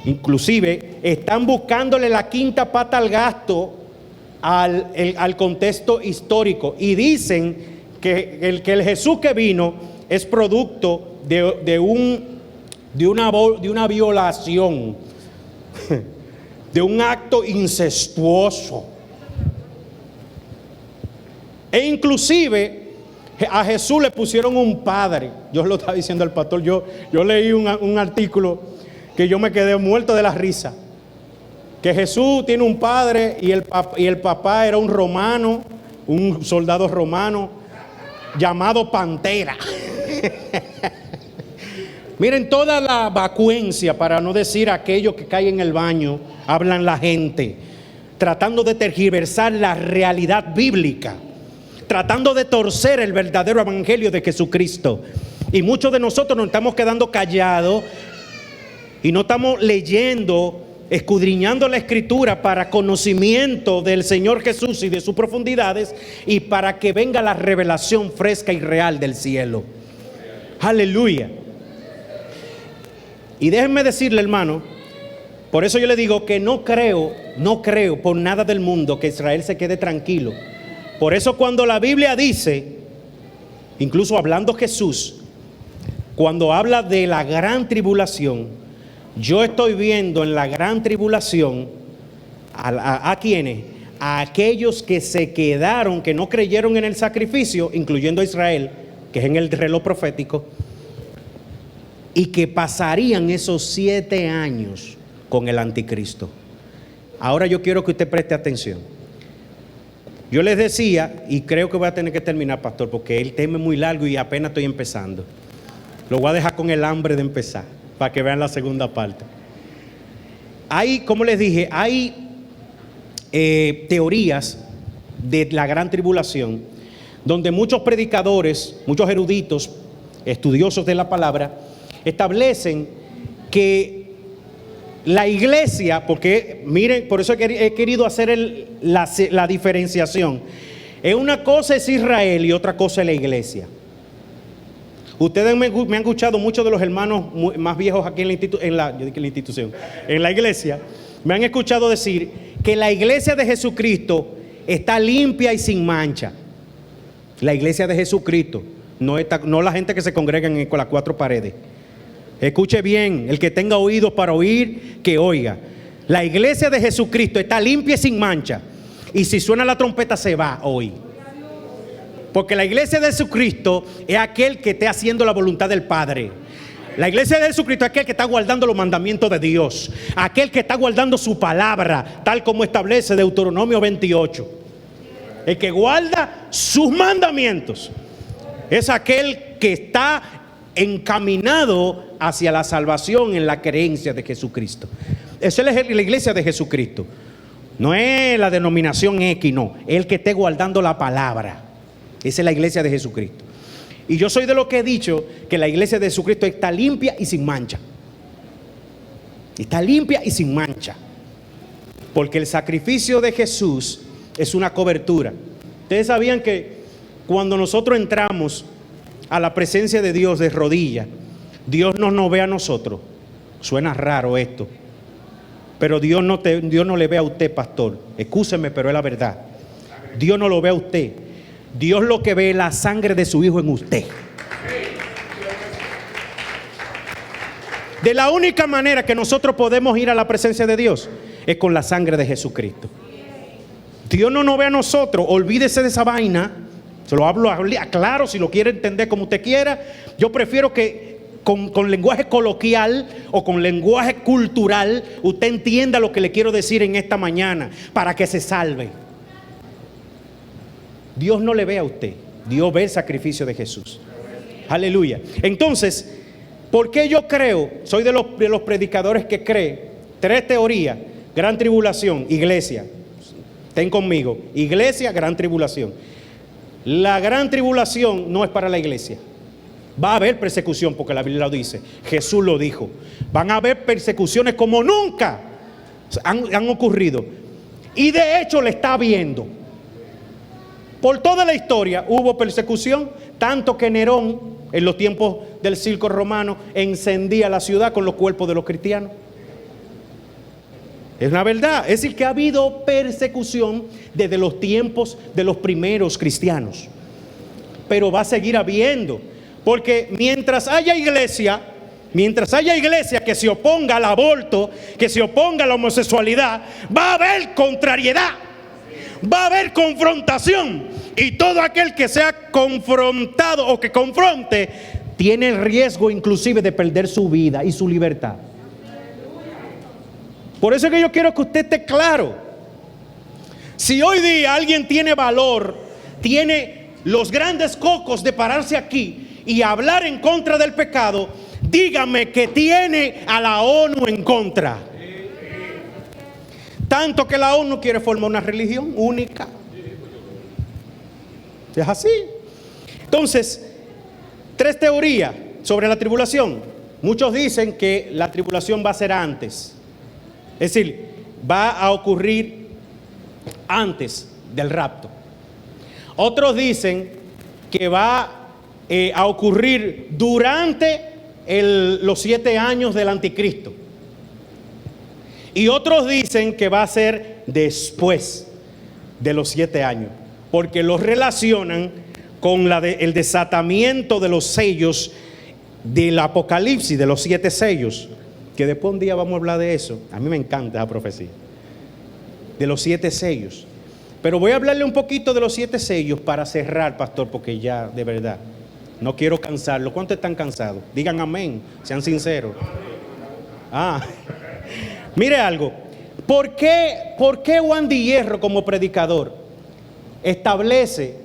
inclusive están buscándole la quinta pata al gasto al contexto histórico, y dicen que el Jesús que vino es producto de una violación, de un acto incestuoso. E inclusive a Jesús le pusieron un padre. Yo lo estaba diciendo al pastor, yo leí un artículo que yo me quedé muerto de la risa. Que Jesús tiene un padre y el papá era un romano, un soldado romano llamado Pantera. Miren toda la vacuencia, para no decir aquello que cae en el baño, hablan la gente, tratando de tergiversar la realidad bíblica, tratando de torcer el verdadero evangelio de Jesucristo. Y muchos de nosotros nos estamos quedando callados y no estamos leyendo, escudriñando la escritura para conocimiento del Señor Jesús y de sus profundidades, y para que venga la revelación fresca y real del cielo. Aleluya. Y déjenme decirle, hermano, por eso yo le digo que no creo por nada del mundo que Israel se quede tranquilo. Por eso cuando la Biblia dice, incluso hablando Jesús, cuando habla de la gran tribulación, yo estoy viendo en la gran tribulación ¿a quiénes? A aquellos que se quedaron, que no creyeron en el sacrificio, incluyendo a Israel, que es en el reloj profético, y que pasarían esos 7 años con el anticristo. Ahora yo quiero que usted preste atención. Yo les decía, y creo que voy a tener que terminar, pastor, porque el tema es muy largo y apenas estoy empezando. Lo voy a dejar con el hambre de empezar, para que vean la segunda parte. Hay, como les dije, hay teorías de la gran tribulación, donde muchos predicadores, muchos eruditos, estudiosos de la palabra, establecen que la iglesia, porque miren, por eso he querido hacer la diferenciación. Una cosa es Israel y otra cosa es la iglesia. Ustedes me han escuchado, muchos de los hermanos más viejos aquí en la iglesia, me han escuchado decir que la iglesia de Jesucristo está limpia y sin mancha. La iglesia de Jesucristo, no la gente que se congrega con las 4 paredes. Escuche bien, el que tenga oídos para oír, que oiga. La iglesia de Jesucristo está limpia y sin mancha. Y si suena la trompeta se va hoy. Porque la iglesia de Jesucristo es aquel que esté haciendo la voluntad del Padre. La iglesia de Jesucristo es aquel que está guardando los mandamientos de Dios. Aquel que está guardando su palabra, tal como establece Deuteronomio 28. El que guarda sus mandamientos es aquel que está encaminado hacia la salvación en la creencia de Jesucristo. Esa es la iglesia de Jesucristo. No es la denominación X, no. Es el que esté guardando la palabra. Esa es la iglesia de Jesucristo. Y yo soy de los que he dicho que la iglesia de Jesucristo está limpia y sin mancha. Está limpia y sin mancha. Porque el sacrificio de Jesús es una cobertura. Ustedes sabían que cuando nosotros entramos a la presencia de Dios de rodillas, Dios no nos ve a nosotros. Suena raro esto, pero Dios no le ve a usted, pastor. Excúseme, pero es la verdad. Dios no lo ve a usted. Dios lo que ve es la sangre de su Hijo en usted. De la única manera que nosotros podemos ir a la presencia de Dios es con la sangre de Jesucristo. Dios no nos ve a nosotros. Olvídese de esa vaina. Se lo hablo claro, si lo quiere entender como usted quiera. Yo prefiero que con lenguaje coloquial o con lenguaje cultural usted entienda lo que le quiero decir en esta mañana, para que se salve. Dios no le ve a usted, Dios ve el sacrificio de Jesús. Aleluya. Entonces, ¿por qué yo creo? Soy de los predicadores que cree 3 teorías: gran tribulación, iglesia. Estén conmigo: iglesia, gran tribulación. La gran tribulación no es para la iglesia. Va a haber persecución, porque la Biblia lo dice. Jesús lo dijo. Van a haber persecuciones como nunca han ocurrido. Y de hecho le está viendo. Por toda la historia hubo persecución, tanto que Nerón, en los tiempos del circo romano, encendía la ciudad con los cuerpos de los cristianos. Es una verdad. Es decir, que ha habido persecución desde los tiempos de los primeros cristianos. Pero va a seguir habiendo. Porque mientras haya iglesia que se oponga al aborto, que se oponga a la homosexualidad, va a haber contrariedad, va a haber confrontación. Y todo aquel que sea confrontado o que confronte, tiene el riesgo inclusive de perder su vida y su libertad. Por eso es que yo quiero que usted esté claro. Si hoy día alguien tiene valor, tiene los grandes cocos de pararse aquí y hablar en contra del pecado, dígame que tiene a la ONU en contra. Tanto que la ONU quiere formar una religión única. Es así. Entonces, 3 teorías sobre la tribulación. Muchos dicen que la tribulación va a ser antes. Es decir, va a ocurrir antes del rapto. Otros dicen que va a ocurrir durante los 7 años del anticristo. Y otros dicen que va a ser después de los 7 años, porque los relacionan con el desatamiento de los sellos del Apocalipsis, de los 7 sellos. Que después un día vamos a hablar de eso. A mí me encanta esa profecía de los 7 sellos. Pero voy a hablarle un poquito de los 7 sellos para cerrar, pastor, porque ya de verdad no quiero cansarlo. ¿Cuántos están cansados? Digan amén, sean sinceros. Mire algo. ¿Por qué Juan de Hierro, como predicador, establece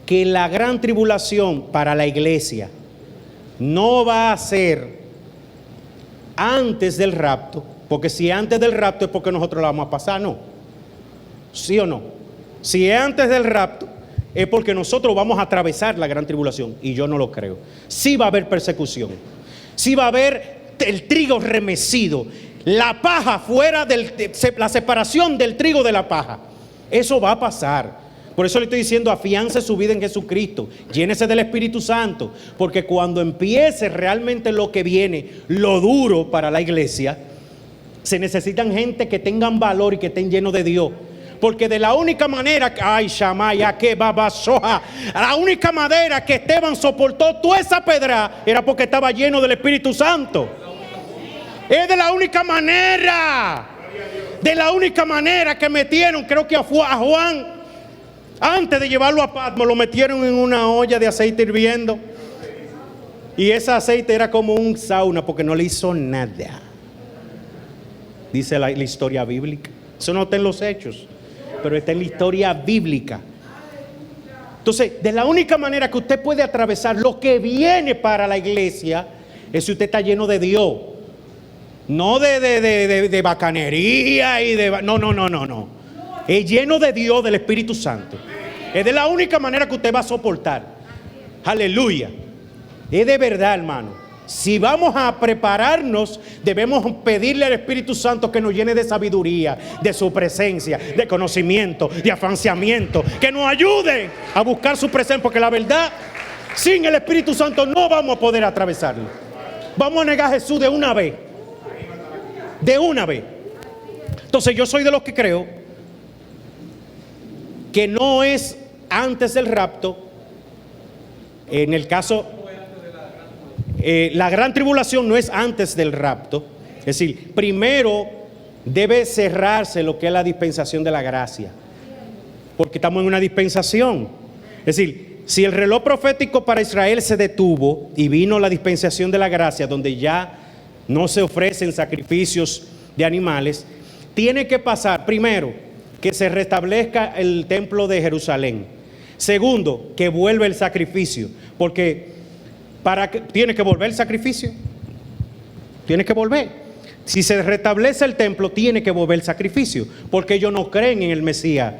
que la gran tribulación para la iglesia no va a ser antes del rapto? Porque si antes del rapto es porque nosotros la vamos a pasar, ¿no? ¿Sí o no? Si es antes del rapto es porque nosotros vamos a atravesar la gran tribulación, y yo no lo creo. Sí va a haber persecución, sí va a haber el trigo remecido, la paja fuera la separación del trigo de la paja. Eso va a pasar. Por eso le estoy diciendo, afiance su vida en Jesucristo, llénese del Espíritu Santo, porque cuando empiece realmente lo que viene, lo duro para la iglesia, se necesitan gente que tengan valor y que estén llenos de Dios. Porque de la única manera, la única manera que Esteban soportó toda esa pedra era porque estaba lleno del Espíritu Santo. Es de la única manera que metieron, creo que a Juan, antes de llevarlo a Patmos, lo metieron en una olla de aceite hirviendo. Y ese aceite era como un sauna porque no le hizo nada. Dice la historia bíblica. Eso no está en los hechos, pero está en la historia bíblica. Entonces, de la única manera que usted puede atravesar lo que viene para la iglesia es si usted está lleno de Dios. No de bacanería y de... No. Es lleno de Dios, del Espíritu Santo. Es de la única manera que usted va a soportar. Aleluya. Es de verdad, hermano. Si vamos a prepararnos, debemos pedirle al Espíritu Santo que nos llene de sabiduría, de su presencia, de conocimiento, de afanciamiento, que nos ayude a buscar su presencia, porque la verdad, sin el Espíritu Santo no vamos a poder atravesarlo. Vamos a negar a Jesús de una vez. De una vez. Entonces yo soy de los que creo que no es antes del rapto. En el caso, la gran tribulación no es antes del rapto. Es decir, primero debe cerrarse lo que es la dispensación de la gracia, porque estamos en una dispensación. Es decir, si el reloj profético para Israel se detuvo y vino la dispensación de la gracia, donde ya no se ofrecen sacrificios de animales, tiene que pasar primero que se restablezca el templo de Jerusalén. Segundo, que vuelva el sacrificio, porque tiene que volver el sacrificio. Tiene que volver. Si se restablece el templo, tiene que volver el sacrificio, porque ellos no creen en el Mesías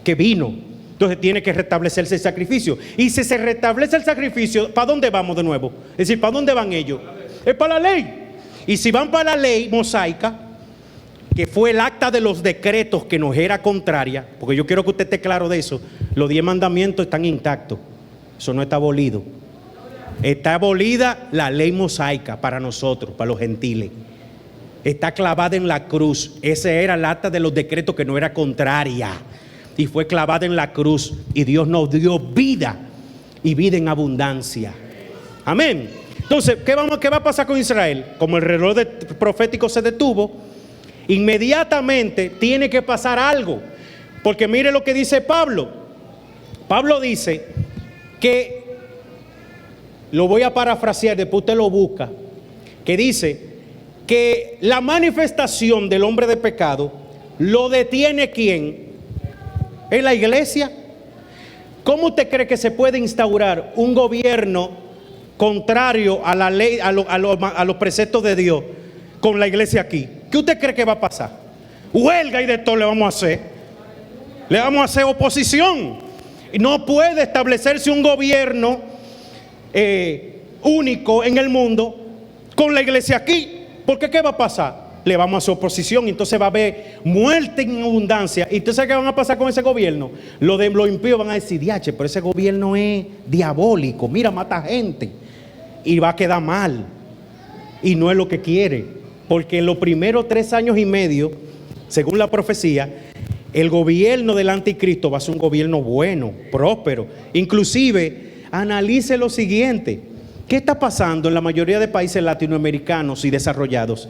que vino. Entonces tiene que restablecerse el sacrificio. Y si se restablece el sacrificio, ¿para dónde vamos de nuevo? Es decir, ¿para dónde van ellos? Es para la ley. Y si van para la ley mosaica, que fue el acta de los decretos que nos era contraria, porque yo quiero que usted esté claro de eso, los 10 mandamientos están intactos, eso no está abolido. Está abolida la ley mosaica para nosotros, para los gentiles. Está clavada en la cruz. Ese era el acta de los decretos que no era contraria. Y fue clavada en la cruz. Y Dios nos dio vida. Y vida en abundancia. Amén. Entonces, ¿qué va a pasar con Israel? Como el reloj profético se detuvo, inmediatamente tiene que pasar algo. Porque mire lo que dice Pablo. Pablo dice que, lo voy a parafrasear, después usted lo busca, que dice que la manifestación del hombre de pecado lo detiene ¿quién? En la iglesia. ¿Cómo usted cree que se puede instaurar un gobierno contrario a la ley, a los preceptos de Dios con la iglesia aquí? ¿Qué usted cree que va a pasar? Huelga y de todo le vamos a hacer. Le vamos a hacer oposición. No puede establecerse un gobierno único en el mundo con la iglesia aquí, porque ¿qué va a pasar? Le vamos a hacer oposición, entonces va a haber muerte en abundancia. ¿Y entonces qué van a pasar con ese gobierno? Los impíos van a decir, diache, pero ese gobierno es diabólico, mira, mata gente, y va a quedar mal, y no es lo que quiere, porque en los primeros 3 años y medio, según la profecía, el gobierno del anticristo va a ser un gobierno bueno, próspero. Inclusive, analice lo siguiente. ¿Qué está pasando en la mayoría de países latinoamericanos y desarrollados?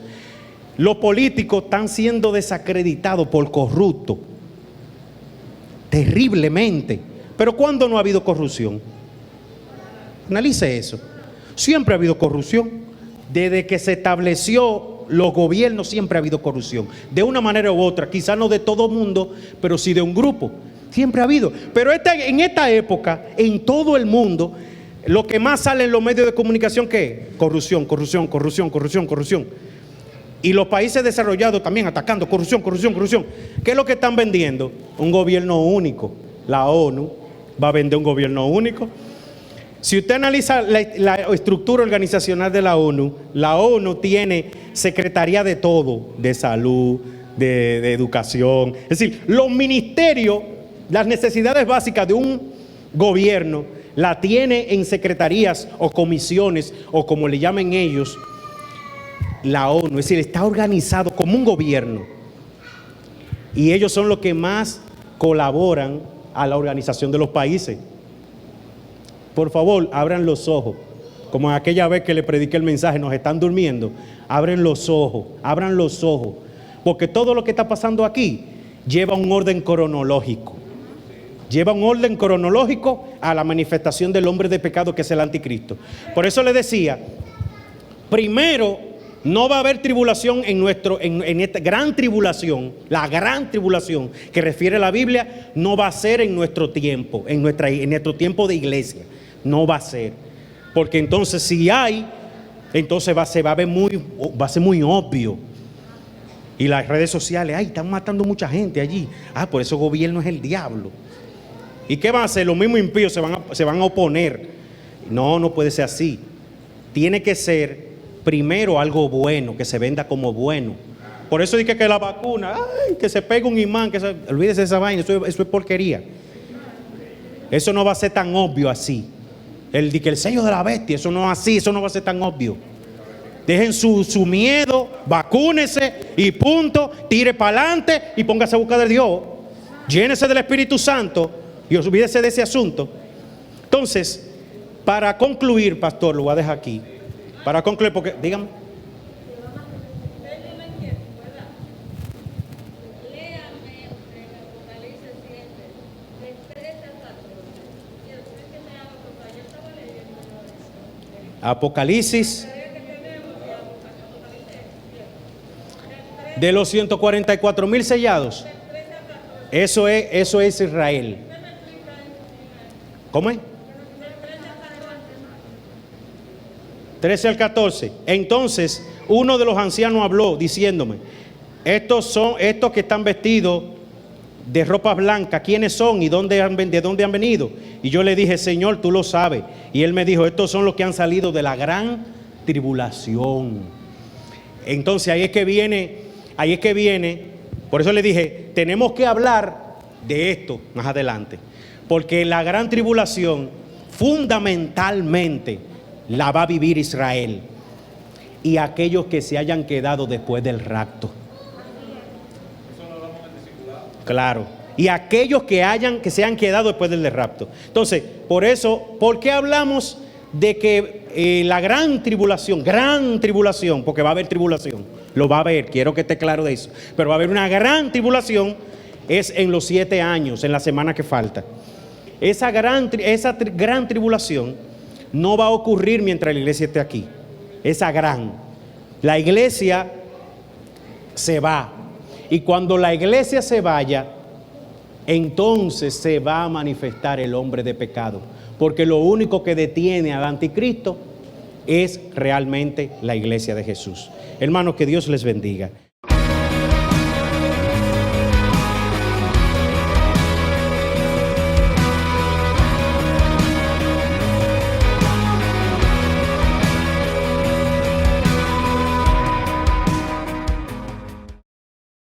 Los políticos están siendo desacreditados por corruptos. Terriblemente. Pero ¿cuándo no ha habido corrupción? Analice eso. Siempre ha habido corrupción. Desde que se estableció los gobiernos siempre ha habido corrupción. De una manera u otra. Quizás no de todo el mundo, pero sí de un grupo. Siempre ha habido. Pero en esta época, en todo el mundo, lo que más sale en los medios de comunicación, ¿qué es? Corrupción, corrupción, corrupción, corrupción, corrupción. Y los países desarrollados también atacando corrupción, corrupción, corrupción. ¿Qué es lo que están vendiendo? Un gobierno único. La ONU va a vender un gobierno único. Si usted analiza la estructura organizacional de la ONU tiene secretaría de todo, de salud, de educación. Es decir, los ministerios, las necesidades básicas de un gobierno la tiene en secretarías o comisiones o como le llamen ellos, la ONU. Es decir, está organizado como un gobierno y ellos son los que más colaboran a la organización de los países. Por favor, abran los ojos. Como aquella vez que le prediqué el mensaje, nos están durmiendo. Abran los ojos, porque todo lo que está pasando aquí lleva un orden cronológico. Lleva un orden cronológico a la manifestación del hombre de pecado, que es el anticristo. Por eso le decía, primero, no va a haber tribulación en esta gran tribulación. La gran tribulación que refiere la Biblia no va a ser en nuestro tiempo, en nuestro tiempo de iglesia. No va a ser. Porque entonces si hay, entonces va a ser muy obvio. Y las redes sociales, están matando mucha gente allí. Por eso el gobierno es el diablo. ¿Y qué van a hacer? Los mismos impíos se van a oponer. No puede ser así. Tiene que ser primero algo bueno, que se venda como bueno. Por eso dije que la vacuna, que se pegue un imán, olvídese de esa vaina, eso es porquería. Eso no va a ser tan obvio así. El sello de la bestia, eso no es así, eso no va a ser tan obvio. Dejen su miedo, vacúnese y punto, tire para adelante y póngase a buscar de Dios. Llénese del Espíritu Santo y olvídese de ese asunto. Entonces, para concluir, pastor, lo voy a dejar aquí. Para concluir, porque, dígame. Apocalipsis. De los 144,000 sellados. Eso es Israel. ¿Cómo es? 13 al 14. Entonces, uno de los ancianos habló diciéndome: estos que están vestidos de ropas blancas, ¿quiénes son y de dónde han venido? Y yo le dije: Señor, tú lo sabes. Y él me dijo: estos son los que han salido de la gran tribulación. Entonces ahí es que viene ahí es que viene, por eso le dije, tenemos que hablar de esto más adelante, porque la gran tribulación fundamentalmente la va a vivir Israel y aquellos que se hayan quedado después del rapto. Claro, y aquellos que se han quedado después del rapto. Entonces, por eso, ¿por qué hablamos de que la gran tribulación, porque va a haber tribulación, lo va a haber, quiero que esté claro de eso, pero va a haber una gran tribulación, es en los 7 años, en la semana que falta. Esa gran tribulación no va a ocurrir mientras la iglesia esté aquí. La iglesia se va, y cuando la iglesia se vaya, entonces se va a manifestar el hombre de pecado, porque lo único que detiene al anticristo es realmente la iglesia de Jesús. Hermanos, que Dios les bendiga.